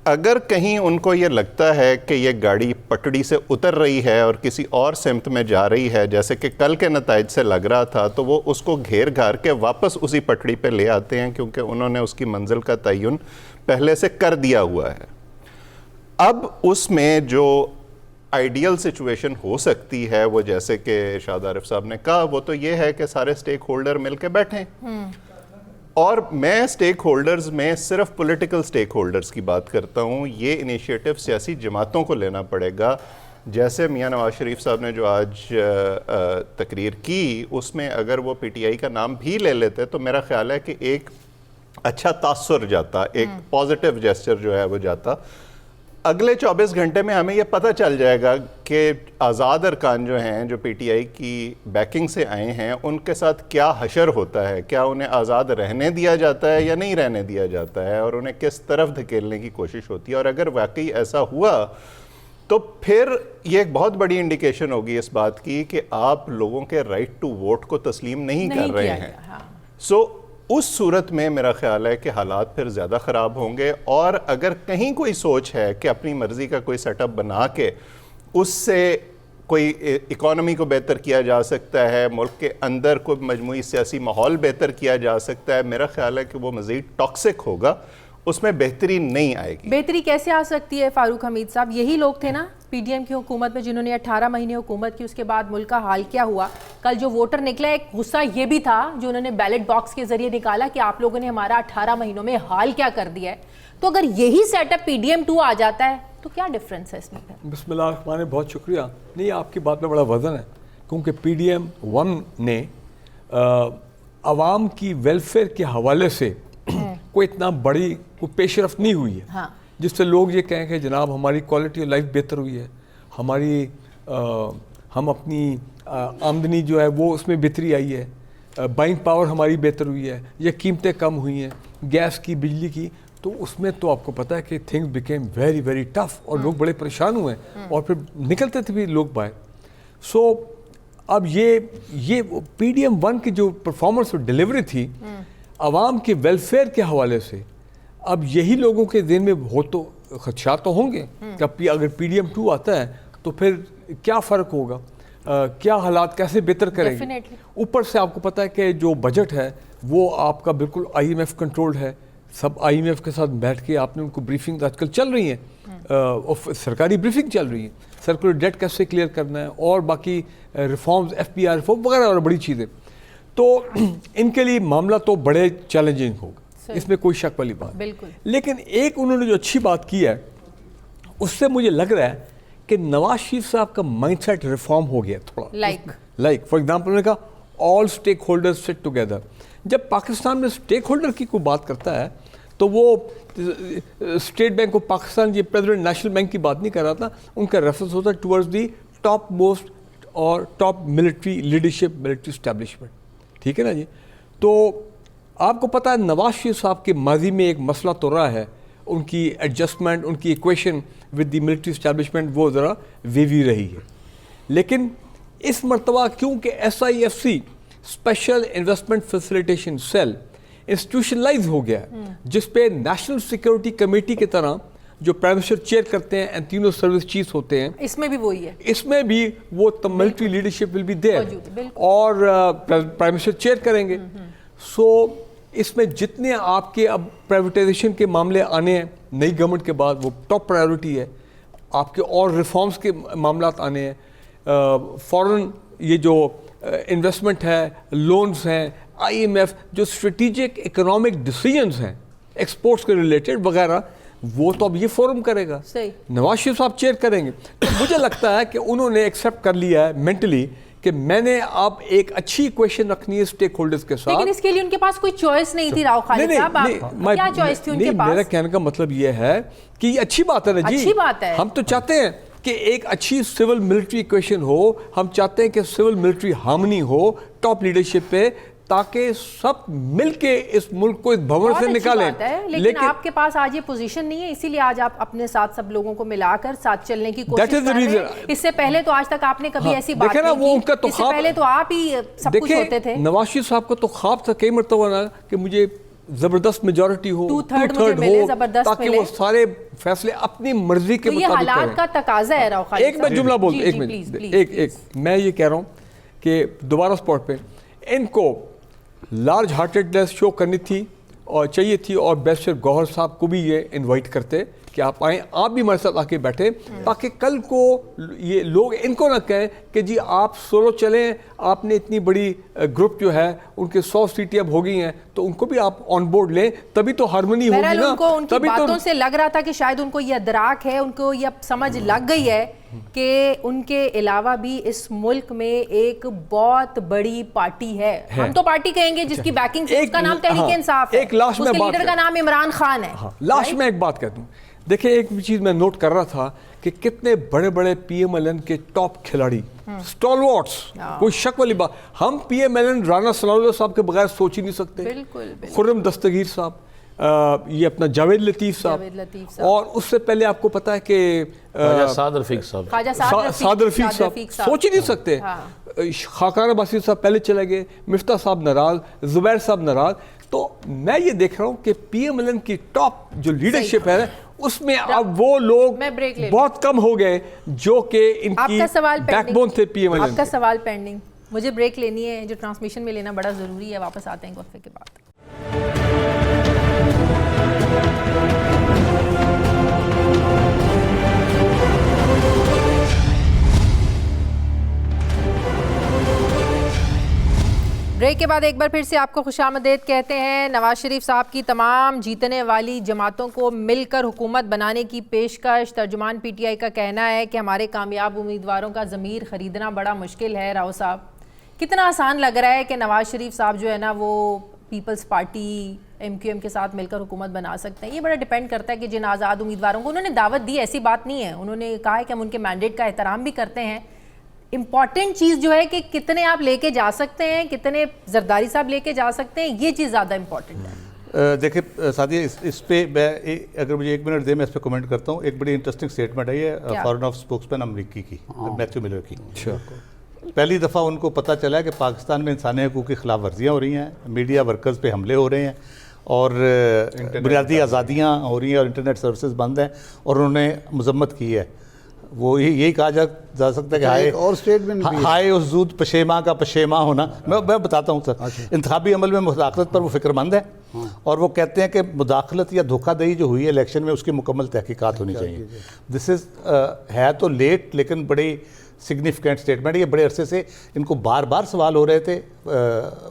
अगर कहीं उनको ये लगता है कि ये गाड़ी पटड़ी से उतर रही है और किसी और सिमत में जा रही है, जैसे कि कल के नताइज से लग रहा था, तो वो उसको घेर घार के वापस उसी पटड़ी पे ले आते हैं, क्योंकि उन्होंने उसकी मंजिल का तयन पहले से कर दिया हुआ है। अब उसमें जो आइडियल सिचुएशन हो सकती है, वो जैसे कि इरशाद आरिफ साहब ने कहा, वो तो ये है कि सारे स्टेक होल्डर मिल के बैठें। और मैं स्टेक होल्डर्स में सिर्फ पॉलिटिकल स्टेक होल्डर्स की बात करता हूँ। ये इनिशिएटिव सियासी जमातों को लेना पड़ेगा। जैसे मियां नवाज शरीफ साहब ने जो आज तकरीर की, उसमें अगर वो पीटीआई का नाम भी ले लेते तो मेरा ख्याल है कि एक अच्छा तासुर जाता, एक पॉजिटिव जेस्चर जो है वो जाता। अगले 24 घंटे में हमें यह पता चल जाएगा कि आज़ाद अरकान जो हैं, जो पीटीआई की बैकिंग से आए हैं, उनके साथ क्या हशर होता है, क्या उन्हें आज़ाद रहने दिया जाता है या नहीं रहने दिया जाता है, और उन्हें किस तरफ धकेलने की कोशिश होती है। और अगर वाकई ऐसा हुआ तो फिर ये एक बहुत बड़ी इंडिकेशन होगी इस बात की कि आप लोगों के राइट टू वोट को तस्लीम नहीं कर रहे हैं। सो उस सूरत में मेरा ख्याल है कि हालात फिर ज़्यादा ख़राब होंगे। और अगर कहीं कोई सोच है कि अपनी मर्ज़ी का कोई सेटअप बना के उससे कोई इकॉनमी को बेहतर किया जा सकता है, मुल्क के अंदर कोई मजमूई सियासी माहौल बेहतर किया जा सकता है, मेरा ख्याल है कि वो मज़ीद टॉक्सिक होगा, उसमें बेहतरी नहीं आएगी। बेहतरी कैसे आ सकती है फारूक हमीद साहब? यही लोग थे ना पीडीएम की हुकूमत में जिन्होंने 18 महीने हुकूमत की, उसके बाद मुल्क का हाल क्या हुआ? कल जो वोटर निकला, एक गुस्सा ये भी था जो उन्होंने बैलेट बॉक्स के जरिए निकाला कि आप लोगों ने हमारा 18 महीनों में हाल क्या कर दिया है। तो अगर यही सेटअप पीडीएम 2 आ जाता है तो क्या डिफरेंस है इसमें? बिस्मिल्लाह, बहुत शुक्रिया। नहीं, आपकी बात में बड़ा वजन है, क्योंकि पीडीएम 1 ने आवाम की वेलफेयर के हवाले से कोई इतना बड़ी कोई पेशरफ नहीं हुई है जिससे लोग ये कहें कि जनाब हमारी क्वालिटी ऑफ लाइफ बेहतर हुई है, हमारी हम अपनी आमदनी जो है वो उसमें बेहतरी आई है, बाइंग पावर हमारी बेहतर हुई है, या कीमतें कम हुई हैं गैस की, बिजली की। तो उसमें तो आपको पता है कि things became very very tough और लोग बड़े परेशान हुए और फिर निकलते थे भी लोग बाहर। सो अब ये पीडीएम 1 की जो परफॉर्मेंस और डिलीवरी थी आवाम के वेलफेयर के हवाले से, अब यही लोगों के दिन में हो तो खदशात तो होंगे कि अगर पीडीएम 2 आता है तो फिर क्या फ़र्क होगा, क्या हालात कैसे बेहतर करेंगे। ऊपर से आपको पता है कि जो बजट है वो आपका बिल्कुल आईएमएफ कंट्रोल्ड है, सब आईएमएफ के साथ बैठ के आपने उनको ब्रीफिंग आजकल चल रही है, सरकारी ब्रीफिंग चल रही है, सर्कुलर डेट कैसे क्लियर करना है और बाकी रिफॉर्म्स, एफपीआर रिफॉर्म वगैरह और बड़ी चीज़ें। तो इनके लिए मामला तो बड़े चैलेंजिंग होगा, इसमें कोई शक वाली बात। बिल्कुल। लेकिन एक उन्होंने जो अच्छी बात की है उससे मुझे लग रहा है कि नवाज शरीफ साहब का माइंडसेट रिफॉर्म हो गया थोड़ा। लाइक फॉर एग्जांपल उन्होंने कहा all stakeholders sit together. जब पाकिस्तान में स्टेक होल्डर की कोई बात करता है तो वो स्टेट बैंक ऑफ पाकिस्तान, ये प्रेसिडेंट नेशनल बैंक की बात नहीं कर रहा था, उनका रेफरेंस होता है टुवर्ड्स दी टॉप मोस्ट और top military leadership, military establishment. ठीक है ना जी। तो आपको पता है नवाज शरीफ साहब के माजी में एक मसला तो रहा है, उनकी एडजस्टमेंट, उनकी equation with the military establishment वो ज़रा वेवी रही है। लेकिन इस मरतबा क्योंकि SIFC special investment facilitation cell institutionalise हो गया है, जिस पे नेशनल सिक्योरिटी कमेटी की तरह जो प्राइम मिनिस्टर चेयर करते हैं एंड तीनों सर्विस चीफ्स होते हैं, इसमें भी वही है, इसमें भी वो military leadership will be there और प्राइम मिनिस्टर चेयर करेंगे। सो इसमें जितने आपके अब प्राइवेटाइजेशन के मामले आने हैं नई गवर्नमेंट के बाद, वो टॉप प्रायोरिटी है। आपके और रिफॉर्म्स के मामला आने हैं, फॉरेन ये जो इन्वेस्टमेंट है, लोन्स हैं, IMF जो स्ट्रेटेजिक इकोनॉमिक डिसीजंस हैं एक्सपोर्ट्स के रिलेटेड वगैरह, वो तो अब ये फोरम करेगा, नवाज शरीफ साहब चेयर करेंगे। तो मुझे लगता है कि उन्होंने एक्सेप्ट कर लिया है मेंटली कि मैंने अब एक अच्छी इक्वेशन रखनी है स्टेक होल्डर्स के साथ। लेकिन इसके लिए उनके पास कोई चॉइस नहीं थी राव खालिद साहब, क्या चॉइस थी उनके पास? मेरा कहने का मतलब ये है कि ये अच्छी बात है ना जी, अच्छी बात है। हम तो चाहते हैं कि एक अच्छी सिविल मिलिट्री इक्वेशन हो, हम चाहते हैं कि सिविल मिलिट्री हार्मनी हो टॉप लीडरशिप पे, ताकि सब मिलके इस मुल्क को इस भंवर से निकालें। लेकिन आपके पास आज ये पोजीशन नहीं है, इसीलिए आज आप अपने साथ सब लोगों को मिलाकर साथ चलने की कोशिश कर रहे हैं। इससे पहले तो आज तक आपने कभी ऐसी बात नहीं की, इससे पहले तो आप ही सब कुछ होते थे। नवाज शरीफ साहब का तो ख्वाब था कई मरतबा ना कि मुझे जबरदस्त मेजॉरिटी हो, 2/3 हो, ताकि वो सारे फैसले अपनी मर्जी के मुताबिक करें। हालात का तकाजा है राव खालिद। एक मैं जुमला बोल, एक मिनट, मैं ये कह रहा हूँ कि दोबारा स्पॉट पे इनको लार्ज हार्टेडनेस शो करनी थी और चाहिए थी, और बैरिस्टर गौहर साहब को भी ये इनवाइट करते कि आप आएँ, आप भी हमारे साथ आके बैठे, ताकि कल को ये लोग इनको ना कहें कि जी आप सोलो चलें, आपने इतनी बड़ी ग्रुप जो है उनके 100 सीटें अब हो गई हैं, तो उनको भी आप ऑन बोर्ड लें, तभी तो हार्मनी होगी ना। उनको उनकी बातों से लग रहा था कि शायद उनको ये अदराक है, उनको ये समझ लग गई है कि उनके अलावा भी इस मुल्क में एक बहुत बड़ी पार्टी है। हम तो पार्टी कहेंगे जिसकी बैकिंग से, उसका नाम तहरीक इंसाफ है, उसके लीडर का नाम इमरान खान है। लास्ट में एक बात कहता हूँ, देखिए एक चीज़ मैं नोट कर रहा था कि कितने बड़े बड़े PMLN के टॉप खिलाड़ी, स्टॉलवर्ट्स, कोई शक वाली बात, हम PMLN राना सनाउल्लाह साहब के बगैर सोच ही नहीं सकते। खुर्रम दस्तगीर साहब, ये अपना जावेद लतीफ़ साहब, और उससे पहले आपको पता है कि साद रफीक साहब सोच ही नहीं सकते। खाकान अब्बासी साहब पहले चले गए, मिफ्ता साहब नाराज, जुबैर साहब नाराज। तो मैं ये देख रहा हूँ कि PMLN की टॉप जो लीडरशिप है उसमें अब वो लोग बहुत कम हो गए जो कि इनकी बैकबोन थे PMLN। आपका सवाल पेंडिंग, मुझे ब्रेक लेनी है, जो ट्रांसमिशन में लेना बड़ा ज़रूरी है। वापस आते हैं वक्फे के बाद। ब्रेक के बाद एक बार फिर से आपको खुशामदीद कहते हैं। नवाज शरीफ साहब की तमाम जीतने वाली जमातों को मिलकर हुकूमत बनाने की पेशकश। तर्जुमान PTI का कहना है कि हमारे कामयाब उम्मीदवारों का ज़मीर ख़रीदना बड़ा मुश्किल है। राव साहब, कितना आसान लग रहा है कि नवाज शरीफ साहब जो है ना वो पीपल्स पार्टी MQM के साथ मिलकर हुकूमत बना सकते हैं? ये बड़ा डिपेंड करता है कि जिन आज़ाद उम्मीदवारों को उन्होंने दावत दी, ऐसी बात नहीं है, उन्होंने कहा है कि हम उनके मैंडेट का एहतराम भी करते हैं। इम्पॉर्टेंट चीज़ जो है कि कितने आप लेके जा सकते हैं, कितने जरदारी साहब लेके जा सकते हैं, ये चीज़ ज़्यादा इम्पॉर्टेंट है। देखिए सादिया, इस पे मैं अगर मुझे 1 मिनट दे, मैं इस पे कमेंट करता हूँ। एक बड़ी इंटरेस्टिंग स्टेटमेंट है ये फॉरेन ऑफ स्पोक्समैन अमरीकी की, मैथ्यू मिलर की। पहली दफ़ा उनको पता चला कि पाकिस्तान में इंसानी हकूक़ की खिलाफ वर्जियाँ हो रही हैं, मीडिया वर्कर्स पे हमले हो रहे हैं, और बुनियादी आज़ादियाँ हो रही हैं, और इंटरनेट सर्विसेज बंद हैं, और उन्होंने मजम्मत की है। वो यही कहा जा सकता है कि हाय और स्टेटमेंट हाय उस जूद पशेमा का पशेमा होना। मैं बताता हूँ सर, इंतखाबी अमल में मुदाखलत पर वो फिक्रमंद है, और वो कहते हैं कि मुदाखलत या धोखाधड़ी जो हुई है इलेक्शन में उसकी मुकम्मल तहकीकात होनी चाहिए। दिस इज़ है तो लेट, लेकिन बड़ी सिग्निफिकेंट स्टेटमेंट। ये बड़े अरसे से इनको बार बार सवाल हो रहे थे,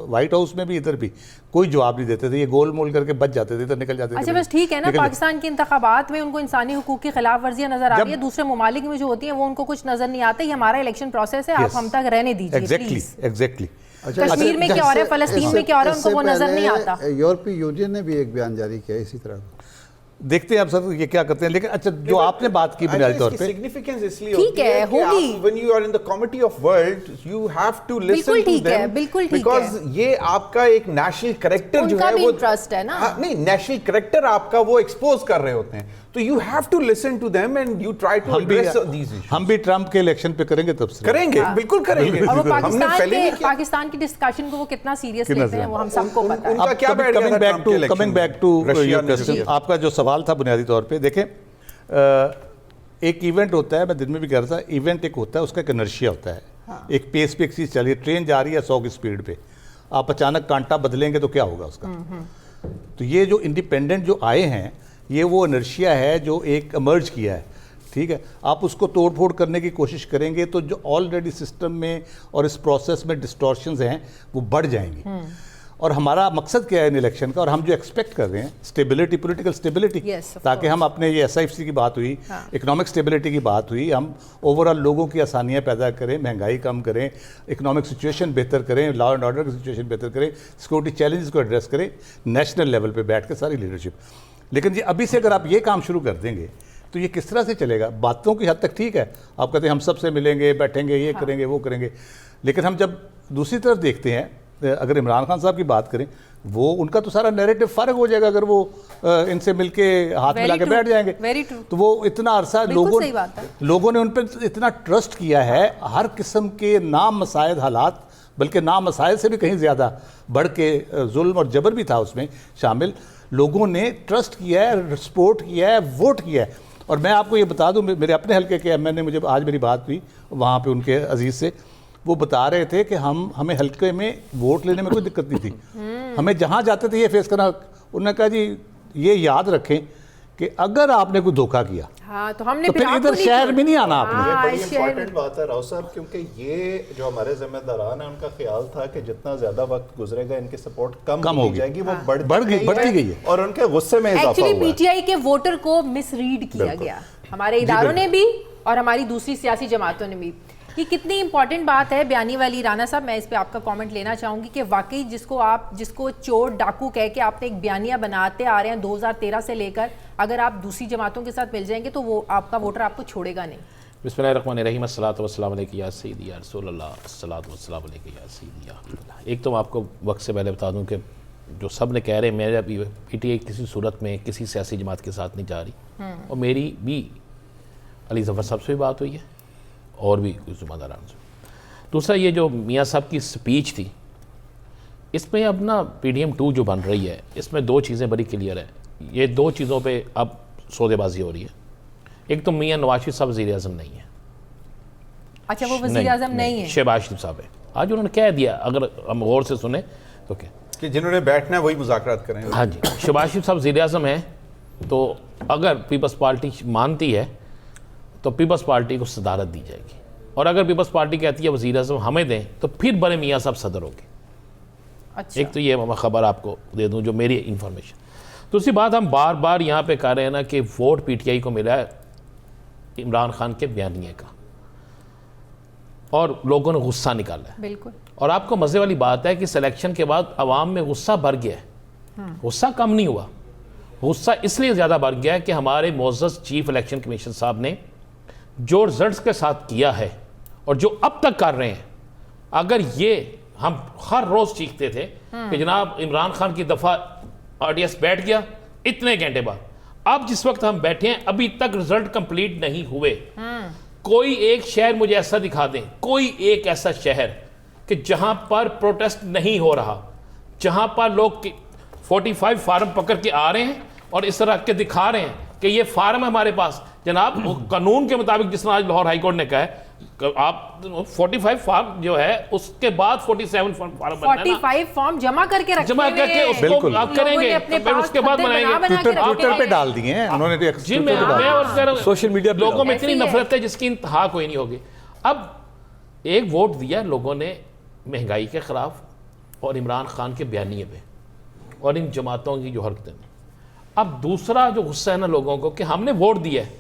वाइट हाउस में भी इधर भी कोई जवाब नहीं देते थे, ये गोल मोल करके बच जाते थे, इधर निकल जाते थे। अच्छा बस ठीक है ना, पाकिस्तान के इंतखाबात में उनको इंसानी हुकूक की खिलाफ वर्जियां नजर आ रही है, दूसरे ममालिक में जो होती है वो उनको कुछ नजर नहीं आता। ये हमारा इलेक्शन प्रोसेस है, आप हम तक रहने दीजिए प्लीज। एग्जैक्टली। कश्मीर में क्या हो रहा है, फलस्तीन में क्या हो रहा है, उनको वो नजर नहीं आता। यूरोपीय यूनियन ने भी एक बयान जारी किया इसी तरह। देखते हैं आप सर ये क्या करते हैं। लेकिन अच्छा जो आपने बात की बुनियादी तौर पे सिग्निफिकेंस इसलिए ठीक है होगी, when you are in the committee of world you have to listen to them, बिल्कुल ठीक है, बिकॉज़ ये आपका एक नेशनल कैरेक्टर जो है वो इंटरेस्ट है ना, नहीं नेशनल कैरेक्टर आपका वो एक्सपोज कर रहे होते हैं, तो you have to listen to them and you try to address these issues. हम भी ट्रंप के इलेक्शन पे करेंगे तब से करेंगे, बिल्कुल करेंगे। और वो पाकिस्तान की डिस्कशन को वो कितना सीरियस लेते हैं वो हम सबको पता है। उनका क्या बैठ गया था ट्रंप के इलेक्शन में? Coming back to your question, आपका जो सवाल था बुनियादी तौर पे देखें, एक इवेंट होता है, मैं दिन में भी कह रहा था, इवेंट एक होता है, उसका एक इनर्शिया होता है, एक पेस पे एक चीज़ चल रही है, ट्रेन जा रही है 100 की स्पीड पे, आप अचानक कांटा बदलेंगे तो क्या होगा उसका। तो ये जो इंडिपेंडेंट जो आए हैं ये वो इनर्शिया है जो एक इमर्ज किया है, ठीक है। आप उसको तोड़ फोड़ करने की कोशिश करेंगे तो जो ऑलरेडी सिस्टम में और इस प्रोसेस में डिस्टॉर्शंस हैं वो बढ़ जाएंगी। और हमारा मकसद क्या है इन इलेक्शन का, और हम जो एक्सपेक्ट कर रहे हैं स्टेबिलिटी, पॉलिटिकल स्टेबिलिटी, ताकि हम अपने ये SIFC की बात हुई, इकोनॉमिक स्टेबिलिटी की बात हुई, हम ओवरऑल लोगों की आसानियाँ पैदा करें, महंगाई कम करें, इकोनॉमिक सिचुएशन बेहतर करें, लॉ एंड ऑर्डर की सिचुएशन बेहतर करें, सिक्योरिटी चैलेंजेस को एड्रेस करें नेशनल लेवल पर बैठ कर सारी लीडरशिप। लेकिन ये अभी से अगर आप ये काम शुरू कर देंगे तो ये किस तरह से चलेगा। बातों की हद तक ठीक है, आप कहते हैं हम सबसे मिलेंगे, बैठेंगे, ये करेंगे, वो करेंगे, लेकिन हम जब दूसरी तरफ देखते हैं, अगर इमरान खान साहब की बात करें, वो उनका तो सारा नैरेटिव फर्क हो जाएगा अगर वो इनसे मिलके हाथ मिला के बैठ जाएंगे। तो वो इतना अरसा लोगों ने उन पर इतना ट्रस्ट किया है, हर किस्म के नामसायद हालात, बल्कि नामसायद से भी कहीं ज़्यादा बढ़ के जुल्म और जबर भी था उसमें शामिल, लोगों ने ट्रस्ट किया है, सपोर्ट किया है, वोट किया है। और मैं आपको ये बता दूं, मेरे अपने हल्के के MN ने मुझे आज मेरी बात हुई वहाँ पे उनके अजीज़ से, वो बता रहे थे कि हमें हल्के में वोट लेने में कोई दिक्कत नहीं थी, हमें जहाँ जाते थे ये फेस करना। उन्होंने कहा जी ये याद रखें कि अगर आपने कोई धोखा किया तो हमने तो फिर इधर शहर में नहीं आना आपने। ये बड़ी इंपॉर्टेंट बात है राव साहब, क्योंकि ये जो हमारे जिम्मेदारान हैं उनका ख्याल था कि जितना ज्यादा वक्त गुजरेगा इनकी सपोर्ट कम हो जाएगी, वो बढ़ती गई है और उनके गुस्से में इजाफा हुआ है। एक्चुअली PTI के वोटर को मिसरीड किया गया, हमारे इदारों ने भी और हमारी दूसरी सियासी जमातों ने भी। ये कितनी इंपॉर्टेंट बात है बयानी वाली। राना साहब मैं इस पे आपका कमेंट लेना चाहूँगी कि वाकई जिसको चोर डाकू कह के आपने एक बयानिया बनाते आ रहे हैं 2013 से लेकर, अगर आप दूसरी जमातों के साथ मिल जाएंगे तो वो आपका वोटर आपको छोड़ेगा नहीं। बिस्मिल्लाहिर्रहमानिर्रहीम, अस्सलातु वस्सलामु अलैका या सय्यदी या रसूलल्लाह, अस्सलातु वस्सलामु अलैका या सय्यदी या हबीबल्लाह। एक तो मैं आपको वक्त से पहले बता दूं कि जो सब ने कह रहे हैं मेरा PTI किसी सूरत में किसी सियासी जमात के साथ नहीं जा रही, और मेरी भी अली ज़फ़र साहब से भी बात हुई है और भी कुछ जुम्मेदारान से। दूसरा ये जो मियाँ साहब की स्पीच थी, इसमें अब ना PDM-2 जो बन रही है, इसमें दो चीज़ें बड़ी क्लियर है। ये दो चीज़ों पे अब सौदेबाजी हो रही है। एक तो मियाँ नवाज शरीफ साहब वज़ीर आज़म नहीं है। अच्छा वो वज़ीर आज़म नहीं है, शहबाज शरीफ साहब है। आज उन्होंने कह दिया, अगर हम गौर से सुने तो क्या कि जिन्होंने बैठना है वही मुज़ाकरात करें। हाँ जी, शहबाज शरीफ साहब वज़ीर आज़म है, तो अगर पीपल्स पार्टी मानती है तो पीपल्स पार्टी को सदारत दी जाएगी, और अगर पीपल्स पार्टी कहती है वज़ीर आज़म हमें दें तो फिर बड़े मियाँ साहब सदर होंगे। अच्छा। एक तो ये मैं खबर आपको दे दूं जो मेरी इंफॉर्मेशन। दूसरी बात हम बार बार यहाँ पे कह रहे हैं ना कि वोट PTI को मिला है इमरान खान के बयानिए का, और लोगों ने गुस्सा निकाला है। बिल्कुल। और आपको मज़े वाली बात है कि सिलेक्शन के बाद अवाम में गुस्सा बढ़ गया है, गुस्सा कम नहीं हुआ। गुस्सा इसलिए ज़्यादा बढ़ गया है कि हमारे मोअज़्ज़ज़ चीफ इलेक्शन कमीशन साहब ने जो रिजल्ट्स के साथ किया है और जो अब तक कर रहे हैं, अगर ये हम हर रोज़ चीखते थे कि जनाब इमरान खान की दफ़ा RDS बैठ गया इतने घंटे बाद, अब जिस वक्त हम बैठे हैं अभी तक रिजल्ट कंप्लीट नहीं हुए। कोई एक शहर मुझे ऐसा दिखा दें, कोई एक ऐसा शहर कि जहां पर प्रोटेस्ट नहीं हो रहा, जहां पर लोग 45 फार्म पकड़ के आ रहे हैं और इस तरह के दिखा रहे हैं कि ये फार्म है हमारे पास। जनाब कानून के मुताबिक जिस तरह आज लाहौर हाई कोर्ट ने कहा है, आप 45 फॉर्म जो है उसके बाद 47 फॉर्म 45 फॉर्म जमा करके उसको आप करेंगे, फिर उसके बाद बनाएंगे। ट्विटर पे डाल दिए हैं उन्होंने, जी मैं और सोशल मीडिया लोगों में इतनी नफरत है जिसकी इंतहा कोई नहीं होगी। अब एक वोट दिया लोगों ने महंगाई के ख़िलाफ़ और इमरान खान के बयानिए पे और इन जमातों की जो हरकतें। अब दूसरा जो गुस्सा है ना लोगों को कि हमने वोट दिया है,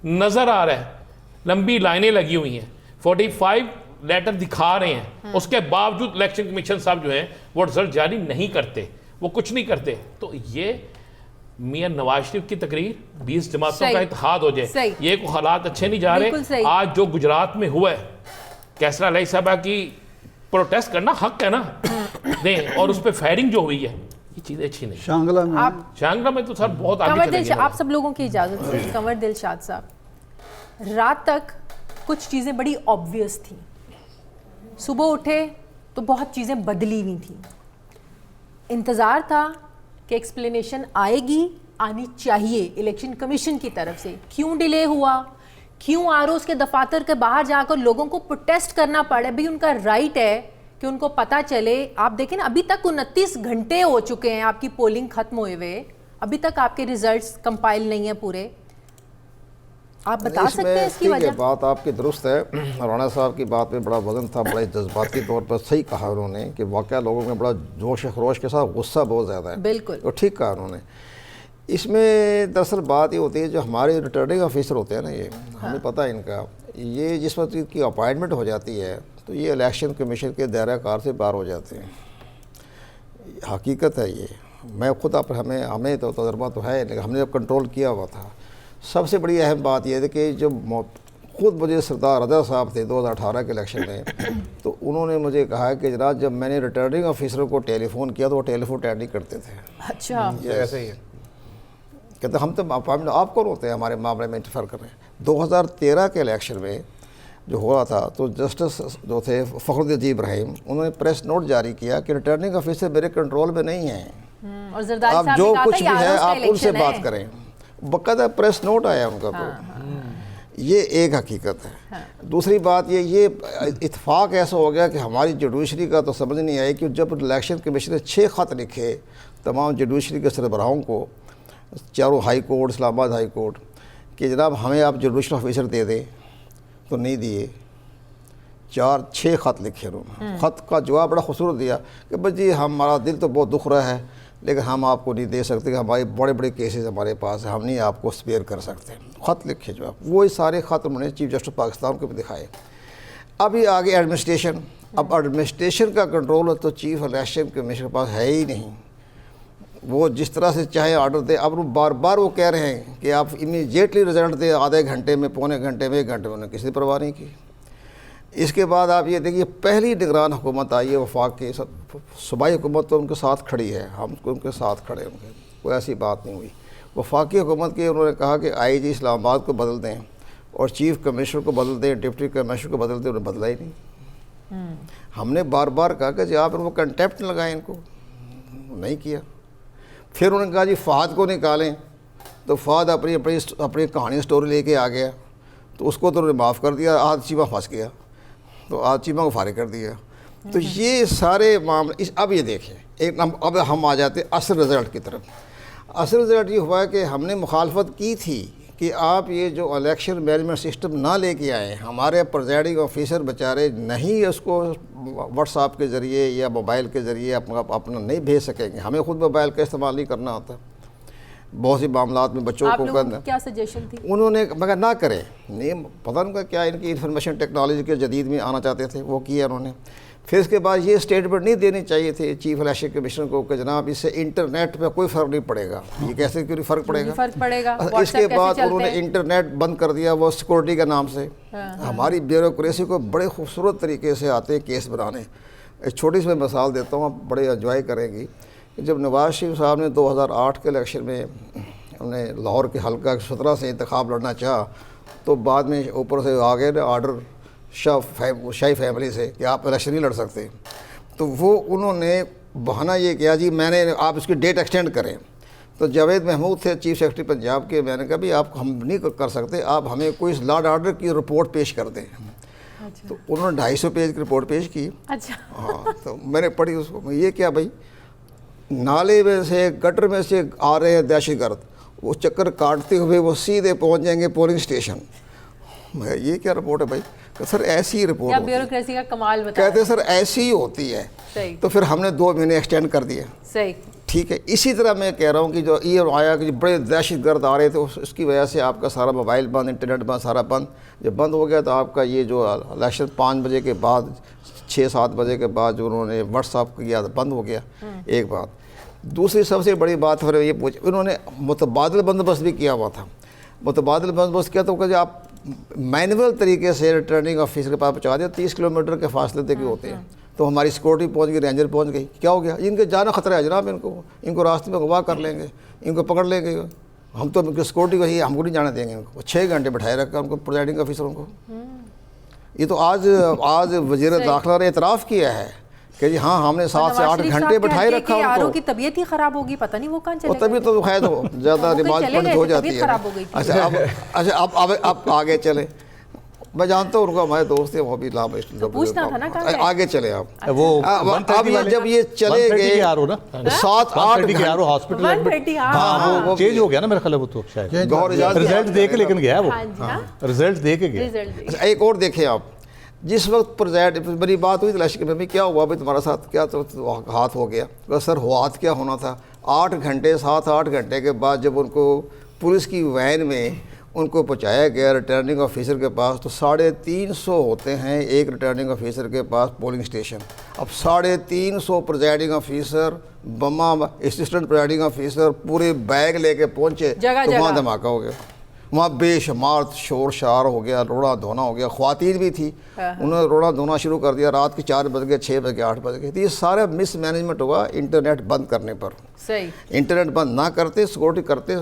नज़र आ रहा है लंबी लाइनें लगी हुई हैं, 45 लेटर दिखा रहे हैं, उसके बावजूद इलेक्शन कमीशन साहब जो हैं वो रिजल्ट जारी नहीं करते, वो कुछ नहीं करते। तो ये मियां नवाज शरीफ की तकरीर 20 जमातों का इत्तेहाद हो जाए, ये को हालात अच्छे नहीं जा रहे। आज जो गुजरात में हुआ है, कैसरा अली साहबा की प्रोटेस्ट करना हक है ना दें, और उस पर फायरिंग जो हुई है, ये चीज़ें अच्छी नहीं। शांगला में तो सर बहुत आगे चले गए। आप सब लोगों की इजाज़त से कंवर दिलशाद साहब, रात तक कुछ चीज़ें बड़ी ऑब्वियस थी, सुबह उठे तो बहुत चीज़ें बदली हुई थी, इंतज़ार था कि एक्सप्लेनेशन आएगी, आनी चाहिए इलेक्शन कमीशन की तरफ से, क्यों डिले हुआ, क्यों आरओज़ के दफातर के बाहर जाकर लोगों को प्रोटेस्ट करना पड़े। भाई उनका राइट है कि उनको पता चले। आप देखें ना, अभी तक 29 घंटे हो चुके हैं आपकी पोलिंग खत्म हुए हुए, अभी तक आपके रिजल्ट्स कंपाइल नहीं है पूरे। आप बता सकते हैं इसकी वजह? बात आपकी दुरुस्त है, राणा साहब की बात में बड़ा वजन था, बड़े जज्बाती तौर पर सही कहा उन्होंने कि वाकई लोगों में बड़ा जोश खरोश के साथ गुस्सा बहुत ज़्यादा है, बिल्कुल तो ठीक कहा उन्होंने। इसमें दरअसल बात ये होती है, जो हमारे रिटर्निंग ऑफिसर होते हैं ना, ये हमें पता है इनका, ये जिस वक्त की अपॉइंटमेंट हो जाती है तो ये इलेक्शन कमीशन के दायरा कार से बाहर हो जाते हैं। हकीकत है ये, मैं खुद हमें तो तजर्बा तो है, लेकिन हमने जब कंट्रोल किया हुआ था। सबसे बड़ी अहम बात यह है कि जब खुद मुझे सरदार रज़ा साहब थे 2018 के इलेक्शन में, तो उन्होंने मुझे कहा कि जनाब जब मैंने रिटर्निंग ऑफिसर को टेलीफोन किया तो वो टेलीफोन अटेंड नहीं करते थे। अच्छा, ऐसे ही है, कहते हम तो अपॉइंटमेंट आप कौन होते हैं हमारे मामले में इंटरफेयर कर रहे हैं। 2013 के इलेक्शन में जो हुआ था, तो जस्टिस जो थे फ़खरुद्दीन इब्राहिम, उन्होंने प्रेस नोट जारी किया कि रिटर्निंग ऑफिसर मेरे कंट्रोल में नहीं है, और जरदारी आप साहब जो ने कहा कुछ था, भी है आप इलेक्शन उनसे है। बात करें। बाकायदा प्रेस नोट आया उनका। तो ये एक हकीकत है। दूसरी बात ये इत्फाक ऐसा हो गया कि हमारी जुडिशरी का तो समझ नहीं आई कि जब इलेक्शन कमीशन ने 6 ख़त लिखे तमाम जुडिशरी के सरबराहों को, चारों high court, Islamabad high court, कि जनाब हमें आप जुडिशल ऑफिसर दे दें, तो नहीं दिए। 4-6 ख़त लिखे उन्होंने। ख़त का जवाब बड़ा खूबसूरत दिया कि बस जी हमारा दिल तो बहुत दुख रहा है, लेकिन हम आपको नहीं दे सकते, हमारे बड़े बड़े केसेस हमारे पास है, हम नहीं आपको स्पेयर कर सकते। ख़त लिखे जवाब, वही सारे ख़त उन्होंने चीफ जस्टिस पाकिस्तान को भी दिखाए। अब ये आगे एडमिनिस्ट्रेशन, अब एडमिनिस्ट्रेशन का कंट्रोल तो चीफ इलेक्शन कमीशन के पास है ही नहीं। वो जिस तरह से चाहे ऑर्डर दे, अब बार बार वो कह रहे हैं कि आप इमीडिएटली रिजल्ट दे, आधे घंटे में, पौने घंटे में, 1 घंटे में, उन्होंने किसी ने परवाह नहीं की। इसके बाद आप ये देखिए, पहली निगरान हुकूमत आई है वफाक की, सूबाई हुकूमत तो उनके साथ खड़ी है, हम उनके साथ खड़े होंगे, कोई ऐसी बात नहीं हुई। वफाकी हुकूमत की उन्होंने कहा कि IG इस्लामाबाद को बदल दें और चीफ कमिश्नर को बदल दें, डिप्टी कमिश्नर को बदल दें, उन्हें बदला ही नहीं। हमने बार बार कहा कि जी आप इनको कंटेप्ट लगाएं, इनको नहीं किया। फिर उन्होंने कहा जी फ़हद को निकालें, तो फ़हद अपनी कहानी स्टोरी लेके आ गया, तो उसको तो उन्होंने माफ़ कर दिया, आज चीमा फंस गया, तो आज चीमा को फारिग कर दिया। तो ये सारे मामले अब ये देखें, अब हम आ जाते असल रिज़ल्ट की तरफ। असल रिज़ल्ट ये हुआ कि हमने मुखालफत की थी कि आप ये जो इलेक्शन मैनेजमेंट सिस्टम ना लेके आए, हमारे प्रिजाइडिंग ऑफिसर बेचारे नहीं उसको व्हाट्सएप के ज़रिए या मोबाइल के ज़रिए अपना नहीं भेज सकेंगे, हमें ख़ुद मोबाइल का इस्तेमाल नहीं करना होता बहुत सी मामलात में बच्चों को क्या सजेशन थी उन्होंने मगर ना करें, नहीं पता उनका क्या, इनकी इंफॉर्मेशन टेक्नोलॉजी के जदीद में आना चाहते थे, वो किया उन्होंने। फिर इसके बाद ये स्टेटमेंट नहीं देनी चाहिए थी चीफ इलेक्शन कमिश्नर को कि जनाब इससे इंटरनेट पे कोई फ़र्क नहीं पड़ेगा। ये कैसे क्यों फ़र्क पड़ेगा? इसके बाद उन्होंने इंटरनेट बंद कर दिया, वो सिक्योरिटी के नाम से। हमारी ब्यूरोक्रेसी को बड़े खूबसूरत तरीके से आते हैं केस बनाने। एक छोटी सी मैं मिसाल देता हूँ, आप बड़े एंजॉय करेंगी। जब नवाज शरीफ साहब ने 2008 के इलेक्शन में उन्हें लाहौर के हल्का 17 से इंतखाब लड़ना चाहा, तो बाद में ऊपर से आ गए ऑर्डर शाही फैमिली से कि आप इलेक्शन नहीं लड़ सकते। तो वो उन्होंने बहाना ये किया जी मैंने आप इसकी डेट एक्सटेंड करें। तो जावेद महमूद थे चीफ सेक्रेटरी पंजाब के, मैंने कहा भी आप हम नहीं कर सकते, आप हमें कोई लॉ एंड ऑर्डर की रिपोर्ट पेश कर दें। अच्छा। तो उन्होंने 250 पेज की रिपोर्ट पेश की। अच्छा। हाँ, तो मैंने पढ़ी उसको। ये क्या भाई, नाले में से गटर में से आ रहे हैं दहशतगर्द, वो चक्कर काटते हुए वो सीधे पहुंच जाएंगे पोलिंग स्टेशन। मैं ये क्या रिपोर्ट है भाई? तो सर ऐसी ही रिपोर्ट या होती है। ब्यूरोक्रेसी का कमाल बता कहते हैं सर ऐसी ही होती है। सही। तो फिर हमने 2 महीने एक्सटेंड कर दिए। सही। ठीक है, इसी तरह मैं कह रहा हूँ कि जो ये आया कि बड़े दहशतगर्द आ रहे थे, उसकी वजह से आपका सारा मोबाइल बंद, इंटरनेट बंद, सारा बंद। जब बंद हो गया तो आपका ये जो इलेक्शन 5 बजे के बाद, 6-7 बजे के बाद जो उन्होंने व्हाट्सअप किया बंद हो गया। एक बात। दूसरी सबसे बड़ी बात फिर ये उन्होंने मुतबादिल बंदोबस्त भी किया हुआ था। मुतबादिल बंदोबस्त किया तो कि आप मैनुअल तरीके से रिटर्निंग ऑफिसर के पास पहुँचा दिया, 30 किलोमीटर के फासले तक होते हैं। तो हमारी सिक्योरिटी पहुंच गई, रेंजर पहुंच गई, क्या हो गया? इनके जाना खतरा है जनाब, इनको रास्ते में अगवा कर लेंगे, इनको पकड़ लेंगे। हम तो इनकी सिक्योरिटी को ही हमको नहीं जाने देंगे। उनको 6 घंटे बैठाए रखा उनको, प्रिजाइडिंग ऑफिसरों को। ये तो आज वज़ीर दाखिला ने एतराफ़ किया है कि जी हाँ, हमने 7 से 8 घंटे बैठाए रखा उनको। की तबीयत ही खराब होगी, पता नहीं वो कहाँ चले और तभी तो खैर हो ज़्यादा रिमाज पॉइंट हो जाती है। अच्छा अब आगे चले। मैं जानता हूँ उनको, हमारे दोस्त हैं, वो भी लाभ पूछना था ना कहाँ आगे चले आप। वो अब ये जब ये चले गए 7-8 घंटे हॉस्पिटल हाँ वो चेंज हो गया ना मेरा ख्याल है, वो तो शायद गौर इजाज़त रिजल्ट दे के लेकिन गया वो, रिजल्ट दे के गया। अच्छा एक और देखें आप, जिस वक्त प्रेजेंट मेरी बात हुई इलेक्शन में, क्या हुआ भाई तुम्हारा साथ, क्या तो हाथ हो गया? तो सर हाथ क्या होना था? 8 घंटे 7-8 घंटे के बाद जब उनको पुलिस की वैन में उनको पहुंचाया गया रिटर्निंग ऑफिसर के पास, तो 350 होते हैं एक रिटर्निंग ऑफिसर के पास पोलिंग स्टेशन। अब 350 प्रिजाइडिंग ऑफिसर, बमा असिस्टेंट प्रिजाइडिंग ऑफिसर पूरे बैग लेके पहुंचे, तो वहाँ धमाका हो गया। वहाँ बेशुमार शोर शार हो गया, रोड़ा धोना हो गया। ख्वातीन भी थी, उन्होंने रोड़ा धोना शुरू कर दिया। रात के 4 बज गए, 6 बज गए, 8 बज गए। तो ये सारा मिसमैनेजमेंट हुआ इंटरनेट बंद करने पर। सही। इंटरनेट बंद ना करते, सिक्योरिटी करते,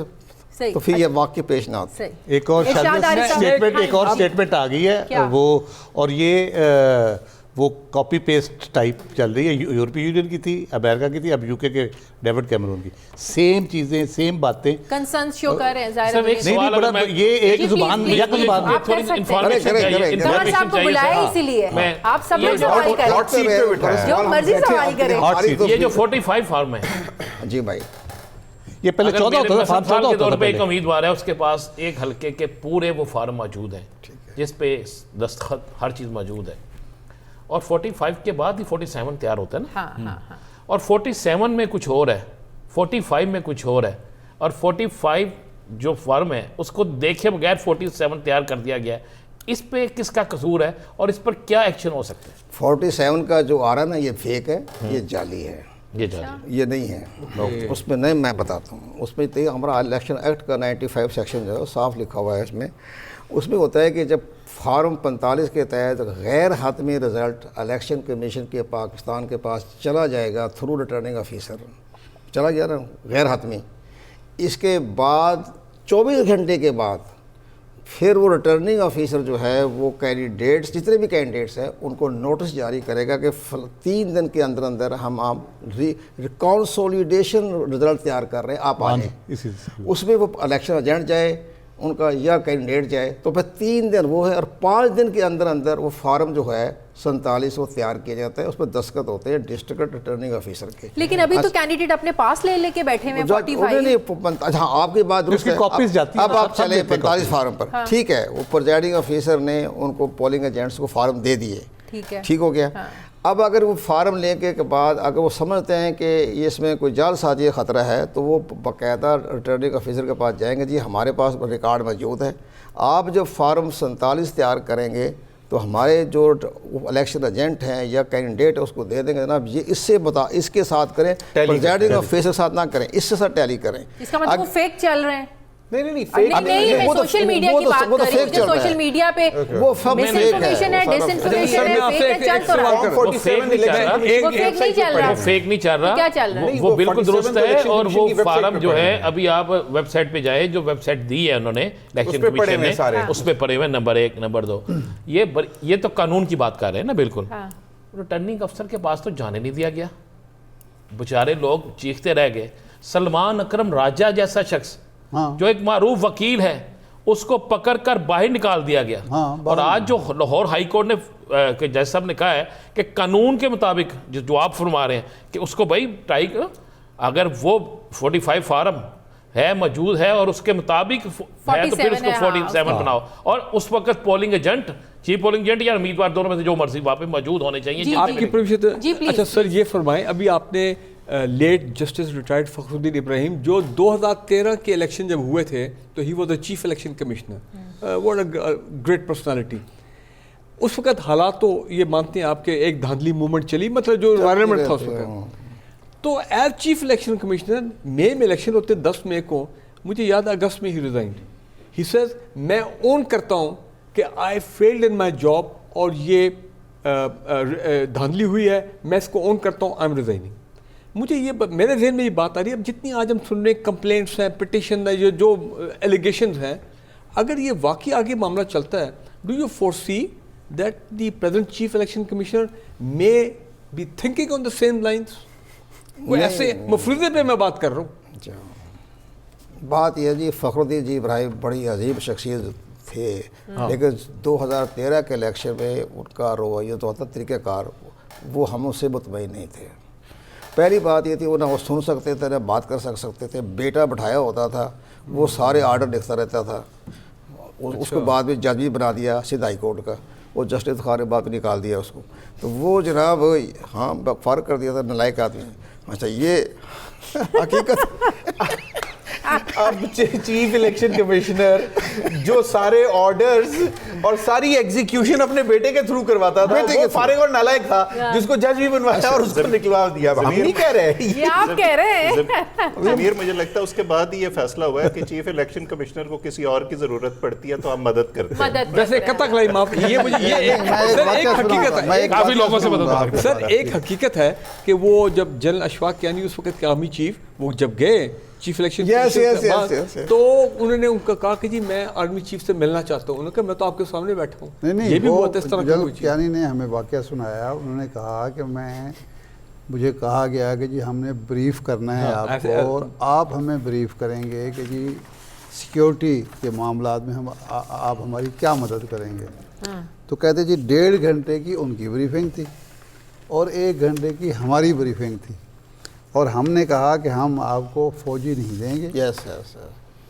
तो फिर ये वाक्य पेश ना आते। एक और स्टेटमेंट आ गई है वो, और ये वो कॉपी पेस्ट टाइप चल रही है। यूरोपीय यूनियन की थी, अमेरिका की थी, अब यूके के डेविड कैमरून की। सेम चीजें, सेम बातें, कंसर्न शो कर रहे हैं। ज़ाहिर है नहीं बड़ा ये एक जुबान या कुछ बात थोड़ी इन्फॉर्मेशन चाहिए, आपको बुलाया इसीलिए आप सब लोग सवाल करें, जो मर्जी सवाल करें। ये जो 45 फार्म है जी भाई, ये पहले 14 होता था, फार्म 14 होता था पे। एक उम्मीदवार है, उसके पास एक हल्के के पूरे वो फार्म मौजूद हैं, जिस पे दस्तखत हर चीज़ मौजूद है। और 45 के बाद ही 47 तैयार होता है ना। हाँ। और 47 में कुछ और है, 45 में कुछ और है, और 45 जो फॉर्म है उसको देखे बगैर 47 तैयार कर दिया गया है। इस पे किसका कसूर है और इस पर क्या एक्शन हो सकते हैं? 47 का जो आ रहा है ना, ये फेक है, ये जाली है, ये नहीं है। उसमें नहीं, मैं बताता हूँ। उसमें तो हमारा इलेक्शन एक्ट का 95 सेक्शन जो है साफ लिखा हुआ है इसमें। उसमें होता है कि जब फार्म 45 के तहत गैर हतमी रिज़ल्ट इलेक्शन कमीशन के पाकिस्तान के पास चला जाएगा थ्रू रिटर्निंग ऑफिसर, चला गया ना गैर हतमी, इसके बाद 24 घंटे के बाद फिर वो रिटर्निंग ऑफिसर जो है वो कैंडिडेट्स, जितने भी कैंडिडेट्स हैं, उनको नोटिस जारी करेगा कि 3 दिन के अंदर अंदर हम आप रिकॉन्सोलिडेशन रिजल्ट तैयार कर रहे हैं, आप आ जाए। उसमें वो इलेक्शन एजेंट जाए उनका या कैंडिडेट जाए, तो फिर 3 दिन वो है, और 5 दिन के अंदर अंदर वो फार्म जो है 47 वो तैयार किया जाता है। उस पर दस्तखत होते हैं डिस्ट्रिक्ट रिटर्निंग ऑफिसर के। लेकिन अभी तो कैंडिडेट अपने पास ले लेके बैठे हैं 45। अच्छा आपकी बात अब आप चले 45 फार्म पर, ठीक है, वो प्रिजाइडिंग ऑफिसर ने उनको पोलिंग एजेंट्स को फार्म दे दिए, ठीक हो गया। अब अगर वो फार्म लेके के बाद अगर वो समझते हैं कि इसमें कोई जालसाजी ख़तरा है, तो वो बाकायदा रिटर्निंग ऑफिसर के पास जाएंगे, जी हमारे पास रिकॉर्ड मौजूद है, आप जब फार्म 47 तैयार करेंगे तो हमारे जो इलेक्शन एजेंट हैं या कैंडिडेट है उसको दे देंगे, जनाब ये इसके साथ करें, प्रिजाइडिंग ऑफिसर के साथ ना करें, इसके साथ टैली करें। इसका मतलब वो फेक चल रहे हैं? नहीं, मैं सोशल मीडिया की बात कर रही हूँ। सोशल मीडिया पे वो मिसइन्फॉर्मेशन है, डिसइन्फॉर्मेशन है, फेक चल तो रहा है। वो फेक नहीं चल रहा, वो फेक नहीं चल रहा, वो फेक नहीं चल रहा, क्या चल रहा है? वो बिल्कुल दुरुस्त है। और वो फार्म जो है, अभी आप वेबसाइट पे जाए, जो वेबसाइट दी है उन्होंने इलेक्शन कमीशन ने, उस पे पड़े हुए नंबर 1 नंबर 2। ये तो कानून की बात कर रहे हैं ना। बिल्कुल रिटर्निंग अफसर के पास तो जाने नहीं दिया गया, बेचारे लोग चीखते रह गए। सलमान अकरम राजा जैसा शख्स जो एक मारूफ वकील है, उसको पकड़कर बाहर निकाल दिया गया। और आज जो लाहौर हाई कोर्ट ने जज साहब ने कहा है कि कानून के मुताबिक जो आप फरमा रहे हैं कि उसको भाई ट्राई करो, अगर वो 45 फार्म है, मौजूद है और उसके मुताबिक है तो फिर 47 उसको है, 47 बनाओ। और उस वक्त polling agent, chief polling agent या उम्मीदवार, दोनों में से जो मर्जी वहाँ पे मौजूद होने चाहिए। जी, आपकी परमिशन जी, please, अच्छा सर ये फरमाएं, अभी आपने late justice retired Fakhruddin Ibrahim जो 2013 के इलेक्शन जब हुए थे तो he was the chief election commissioner, what a great personality. उस वक्त हालात तो ये मानते हैं आपके एक धांधली मूवमेंट चली, मतलब जो एनवायरनमेंट था उस वक्त, तो एज चीफ इलेक्शन कमिश्नर मई में इलेक्शन होते 10 मई को, मुझे याद है अगस्त में ही रिजाइन। ही सेज मैं ओन करता हूँ कि I failed in my job और ये धांधली हुई है, मैं इसको ओन करता हूँ, आई एम रिजाइनिंग। मुझे ये मेरे जहन में ये बात आ रही है, अब जितनी आज हम सुन रहे हैं कंप्लेंट्स हैं, पिटिशन है, जो एलिगेशंस हैं, अगर ये वाकई आगे मामला चलता है, do you foresee that the present chief election commissioner may be thinking on the same lines? वो ऐसे मफरूजे पे मैं बात कर रहा हूँ। बात यह जी, फखरुद्दीन जी इब्राहिम बड़ी अजीब शख्सियत थे, लेकिन 2013 के इलेक्शन में उनका रवैया तो होता तरीक़ाकार, वो हम उससे मुतमईन नहीं थे। पहली बात ये थी वो ना वो सुन सकते थे ना बात कर सकते थे। बेटा बिठाया होता था, वो सारे आर्डर लिखता रहता था। उसको बाद में जज भी बना दिया सिद्ध हाई कोर्ट का, वो जस्टिस खान ने बाद में निकाल दिया उसको। तो वो जनाब हाँ फ़र्क कर दिया था, नालायक आदमी। अच्छा ये हकीकत अब चीफ इलेक्शन कमिश्नर जो सारे ऑर्डर्स और सारी एग्जीक्यूशन अपने बेटे के थ्रू करवाता था, वो फारिग और नालायक था जिसको जज भी बनवाया और उसको निकलवा दिया। हम नहीं कह रहे, ये आप कह रहे हैं। ज़मीर, मुझे लगता है उसके बाद ही ये फैसला हुआ है कि चीफ इलेक्शन कमिश्नर को किसी और की जरूरत पड़ती है तो हम मदद करते हैं। वैसे कतक लाई माफ, ये मुझे ये एक हकीकत है, काफी लोगों से मदद सर एक हकीकत है कि वो जब जनरल अशफाक यानी उस वक्त के आर्मी चीफ, वो जब गए चीफ इलेक्शन तो उन्होंने उनका कहा कि जी मैं आर्मी चीफ से मिलना चाहता हूँ। उन्होंने कहा मैं तो आपके सामने बैठा हूँ। नहीं, ये भी हुआ था इस तरह जनरल कियानी ने हमें वाकया सुनाया। उन्होंने कहा कि मुझे कहा गया कि जी हमने ब्रीफ करना है आपको और आप हमें ब्रीफ करेंगे कि जी सिक्योरिटी के मामलात में आप हमारी क्या मदद करेंगे। तो कहते जी 1.5 घंटे की उनकी ब्रीफिंग थी और 1 घंटे की हमारी ब्रीफिंग थी, और हमने कहा कि हम आपको फौजी नहीं देंगे। यस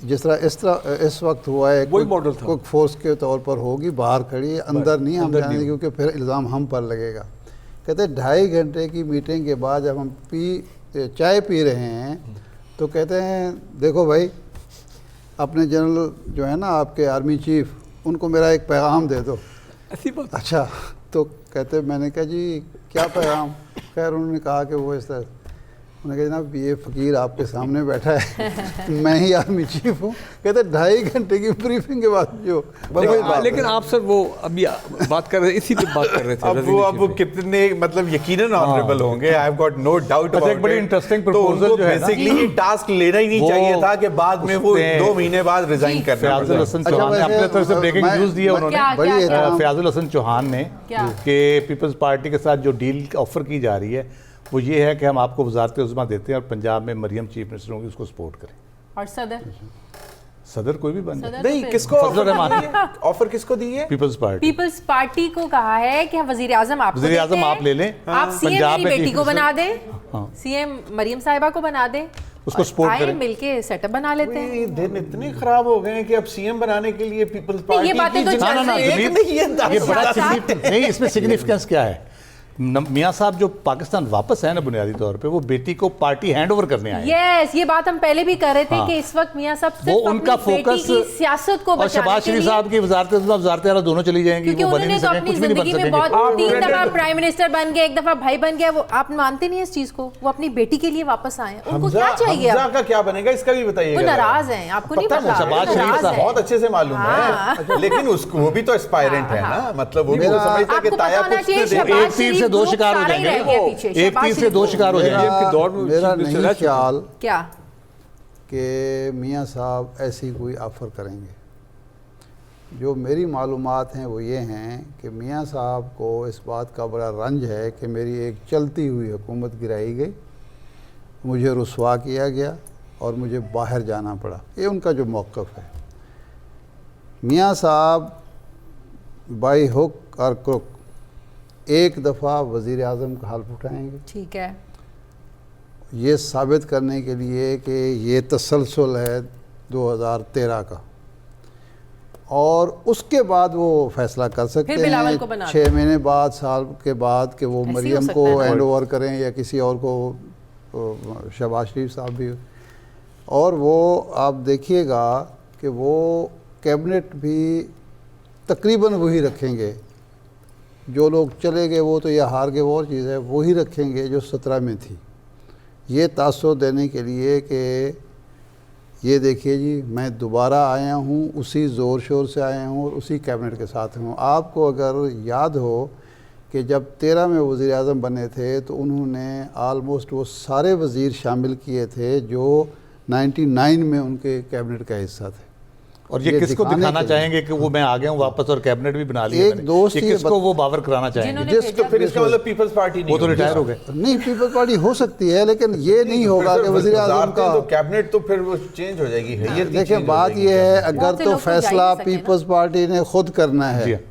जिस तरह इस वक्त हुआ है, वही मॉडल था। कुछ फोर्स के तौर पर होगी, बाहर खड़ी है, अंदर नहीं हम जाएंगे क्योंकि फिर इल्ज़ाम हम पर लगेगा। कहते 2.5 घंटे की मीटिंग के बाद जब हम चाय पी रहे हैं तो कहते हैं देखो भाई अपने जनरल जो है ना आपके आर्मी चीफ, उनको मेरा एक पैगाम दे दो। ऐसी बात। अच्छा, तो कहते मैंने कहा जी क्या पैगाम? खैर उन्होंने कहा कि वो इस तरह, उन्होंने कहा जनाब ये फ़कीर आपके सामने बैठा है मैं ही आर्मी चीफ हूँ। कहते 2.5 घंटे की ब्रीफिंग के बाद जो लेकिन आप सर वो अभी बात कर रहे, इसी पे बात कर रहे थे। अब वो कितने मतलब यकीनन ऑनरेबल होंगे, I have got no doubt about. एक बड़ी इंटरेस्टिंग प्रपोजल जो है बेसिकली टास्क लेना ही नहीं चाहिए था कि बाद में वो 2 महीने बाद रिजाइन करना। फयाजुल हसन चौहान ने अपने तरफ से ब्रेकिंग न्यूज़ दिया उन्होंने। फयाजुल हसन चौहान ने कि पीपल्स पार्टी के साथ जो डील ऑफर की जा रही है वो ये है कि हम आपको वज़ारत उज़्मा देते हैं और पंजाब में मरियम चीफ मिनिस्टर होंगी, उसको सपोर्ट करें। और सदर कोई भी बन जाए। नहीं, किसको ऑफर किसको दी है? पीपल्स पार्टी को कहा है कि हम वजीर आजम आप ले लें, आप सीएम मेरी बेटी को बना दें, सीएम मरियम साहिबा को बना दें, उसको सपोर्ट करें, मिलके सेटअप बना लेते हैं। दिन इतने खराब हो गए हैं कि अब सीएम बनाने के लिए पीपल्स पार्टी ये बातें तो चल रही हैं। ये बड़ा नहीं, इसमें सिग्निफिकेंस क्या है? मियां साहब जो पाकिस्तान वापस है ना बुनियादी तौर पे, वो बेटी को पार्टी हैंड ओवर करने आए। यस, ये बात हम पहले भी कर रहे थे कि इस वक्त मियां साहब सिर्फ वो उनका फोकस सियासत को और शहबाज शरीफ साहब की वजारत आला दोनों चली जाएंगी, वो बन नहीं सकेंगे, कुछ भी नहीं बन सकेंगे। 3 दफा प्राइम मिनिस्टर बन गए, 1 दफा भाई बन गया। वो आप मानते नहीं इस चीज को? वो अपनी बेटी के लिए वापस आए, उनको क्या चाहिए? हमजा का क्या बनेगा इसका भी बताइएगा। वो नाराज हैं, आपको नहीं पता? शहबाज शरीफ साहब बहुत अच्छे से मालूम है, लेकिन उसको वो भी तो एस्पायरेंट है ना, मतलब वो भी समझता है कि ताया कुछ एक तीर से 2 शिकार हो जाएंगे, एक तीर से 2 शिकार हो जाएंगे। मेरा नहीं ख्याल क्या कि मियां साहब ऐसी कोई ऑफ़र करेंगे। जो मेरी मालूमात हैं वो ये हैं कि मियां साहब को इस बात का बड़ा रंज है कि मेरी एक चलती हुई हुकूमत गिराई गई, मुझे रुसवा किया गया और मुझे बाहर जाना पड़ा। ये उनका जो मौक़िफ़ है। मियां साहब बाई हुक और क्रुक एक दफ़ा वज़ीर आज़म का हल्फ उठाएंगे, ठीक है, ये साबित करने के लिए कि ये तसलसल है 2013 का, और उसके बाद वो फैसला कर सकते फिर बिलावल हैं को बना 6 महीने बाद, साल के बाद, कि वो ऐसे ही हो मरियम सकता को है ना? हैंड ओवर करें या किसी और को, शहबाज शरीफ साहब भी। और वो आप देखिएगा कि वो कैबिनेट भी तकरीबन वही रखेंगे, जो लोग चले गए वो तो या हार गए वो और चीज़ है, वही रखेंगे जो 17 में थी। ये तासुर देने के लिए कि ये देखिए जी मैं दोबारा आया हूँ, उसी ज़ोर शोर से आया हूँ और उसी कैबिनेट के साथ हूँ। आपको अगर याद हो कि जब 13 में वज़ीर आज़म बने थे तो उन्होंने आलमोस्ट वो सारे वज़ीर शामिल किए थे जो 99 में उनके कैबिनेट का हिस्सा थे। और ये किसको दिखाने दिखाना के लिए। चाहेंगे कि वो मैं आ गया हूँ वापस और कैबिनेट भी बना लिया एक मैंने। दोस्त ये ही किसको वो बावर कराना चाहेंगे? जिन्होंने जिसको भेजा। फिर इसका मतलब पीपल्स पार्टी नहीं वो तो होगी। रिटायर हो गए। नहीं, पीपल्स पार्टी हो सकती है, लेकिन ये नहीं होगा कि वज़ीर आज़म का। तो कैबिनेट तो फिर वो चेंज हो जाएगी। हैसियत ही देखिए change हो बात जाएगी। यह है, बहुत अगर से तो लोग तो जा ही फैसला नहीं सके ना। पीपल्स पार्टी ने खुद करना जी है हाँ।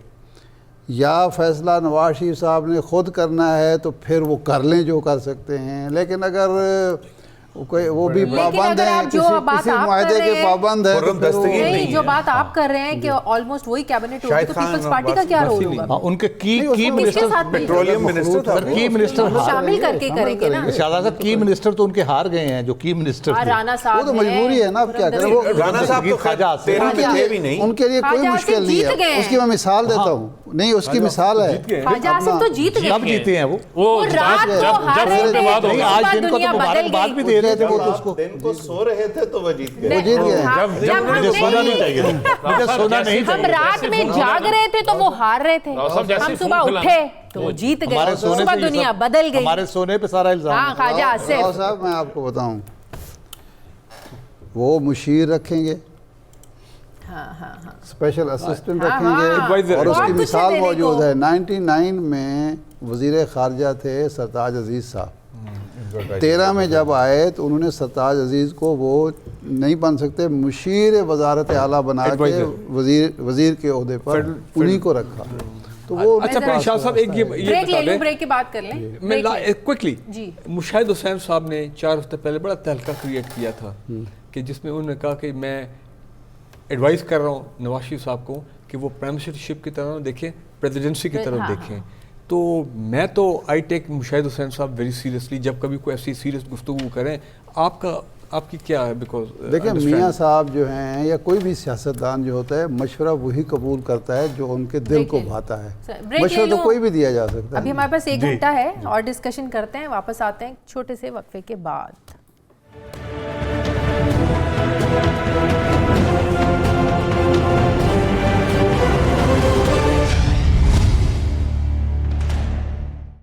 या फैसला नवाज शरीफ साहब ने खुद करना है तो फिर वो कर लें जो कर सकते हैं। लेकिन अगर वो भी लेकिन पाबंद अगर हैं, आप जो बात किसी आप कर मुआहदे रहे के हैं- पाबंद है तो खुर्रम फिर वो- दस्तगीर नहीं, नहीं जो है। बात आप कर रहे हैं कि ऑलमोस्ट वही कैबिनेट होगी, शाहिद तो खान पीपल्स पार्टी का क्या रोल होगा? हाँ, उनके की किसके मिनिस्टर साथ मिल पेट्रोलियम मिनिस्टर था सर, की मिनिस्टर वो शामिल करके करेंगे ना। शाहजाद साहब की मिनिस्टर तो उनके हार गए हैं, जो की मिनिस्टर हाँ, थे। राणा साहब वो तो हैं, मजबूरी है ना, अब क्या करें। वो राणा साहब तो ख्वाजा आसिफ। 13 में थे भी नहीं। उनके लिए कोई ख्वाजा मुश्किल आसिफ नहीं जीत है। गए। उसकी मैं मिसाल देता हूँ। नहीं, उसकी मिसाल है। ख्वाजा आसिफ तो जीत गए। कब जीते हैं वो? वो रात को जब हार रहे जब थे, विवाद हो नहीं, गया। आज सुबह जिनको तो दुनिया बदल मुबारकबाद भी गई। दे रहे थे वो तो जब उसको। आप दिन को सो रहे थे तो वो जीत गए। वो जीत गए। हाँ, जब- जब हम मुझे सोना नहीं चाहिए था। मुझे सोना नहीं हम चाहिए। रात में जाग रहे थे तो वो हार रहे थे, सब जैसे हम ही सुबह फूल खिलाना। उठे तो वो जीत गए। हमारे सोने सुबह से ये दुनिया सब- बदल गई। हमारे सोने पे सारा इल्जाम हाँ, है। ख्वाजा राव आसिफ। साहब मैं आपको बताऊं, वो मुशीर रखेंगे, स्पेशल असिस्टेंट हाँ, रखेंगे, हाँ। और उसकी बहुत कुछ मिसाल देने मौजूद को। है। 99 में वजीर खारजा थे सरताज अजीज़ साहब। 13 में जब आए तो उन्होंने सरताज अजीज़ को वो नहीं बन सकते, मुशीर वजारत आला बना के वजीर के ओहदे पर उन्हीं को रखा। तो वो अच्छा फिर शाह साहब एक ये ब्रेक ले बता लूं, दें, ब्रेक की बात कर लें। मैं ब्रेक लें। क्विकली जी। मुशाहिद हुसैन साहब ने 4 हफ्ते पहले बड़ा तहलका क्रिएट किया था कि जिसमें उन्होंने कहा कि मैं एडवाइस कर रहा हूँ नवाज शरीफ साहब को कि वो प्राइम मिनिस्टरशिप की तरह देखें, प्रेसिडेंसी की तरफ हाँ, देखें। तो मैं तो आई टेक मुशाहिद हुसैन साहब वेरी सीरियसली, जब कभी कोई ऐसी सीरियस गुफ्तगू करें। आपकी क्या है? बिकॉज देखिए मियाँ साहब जो हैं या कोई भी सियासतदान जो होता है, मशवरा वही कबूल करता है जो उनके दिल को ब्रेक ले। भाता है। ब्रेक मशवरा ले तो लूं। कोई भी दिया जा सकता है। अभी हमारे पास 1 घंटा है और डिस्कशन करते हैं, वापस आते हैं छोटे से वक्फे के बाद।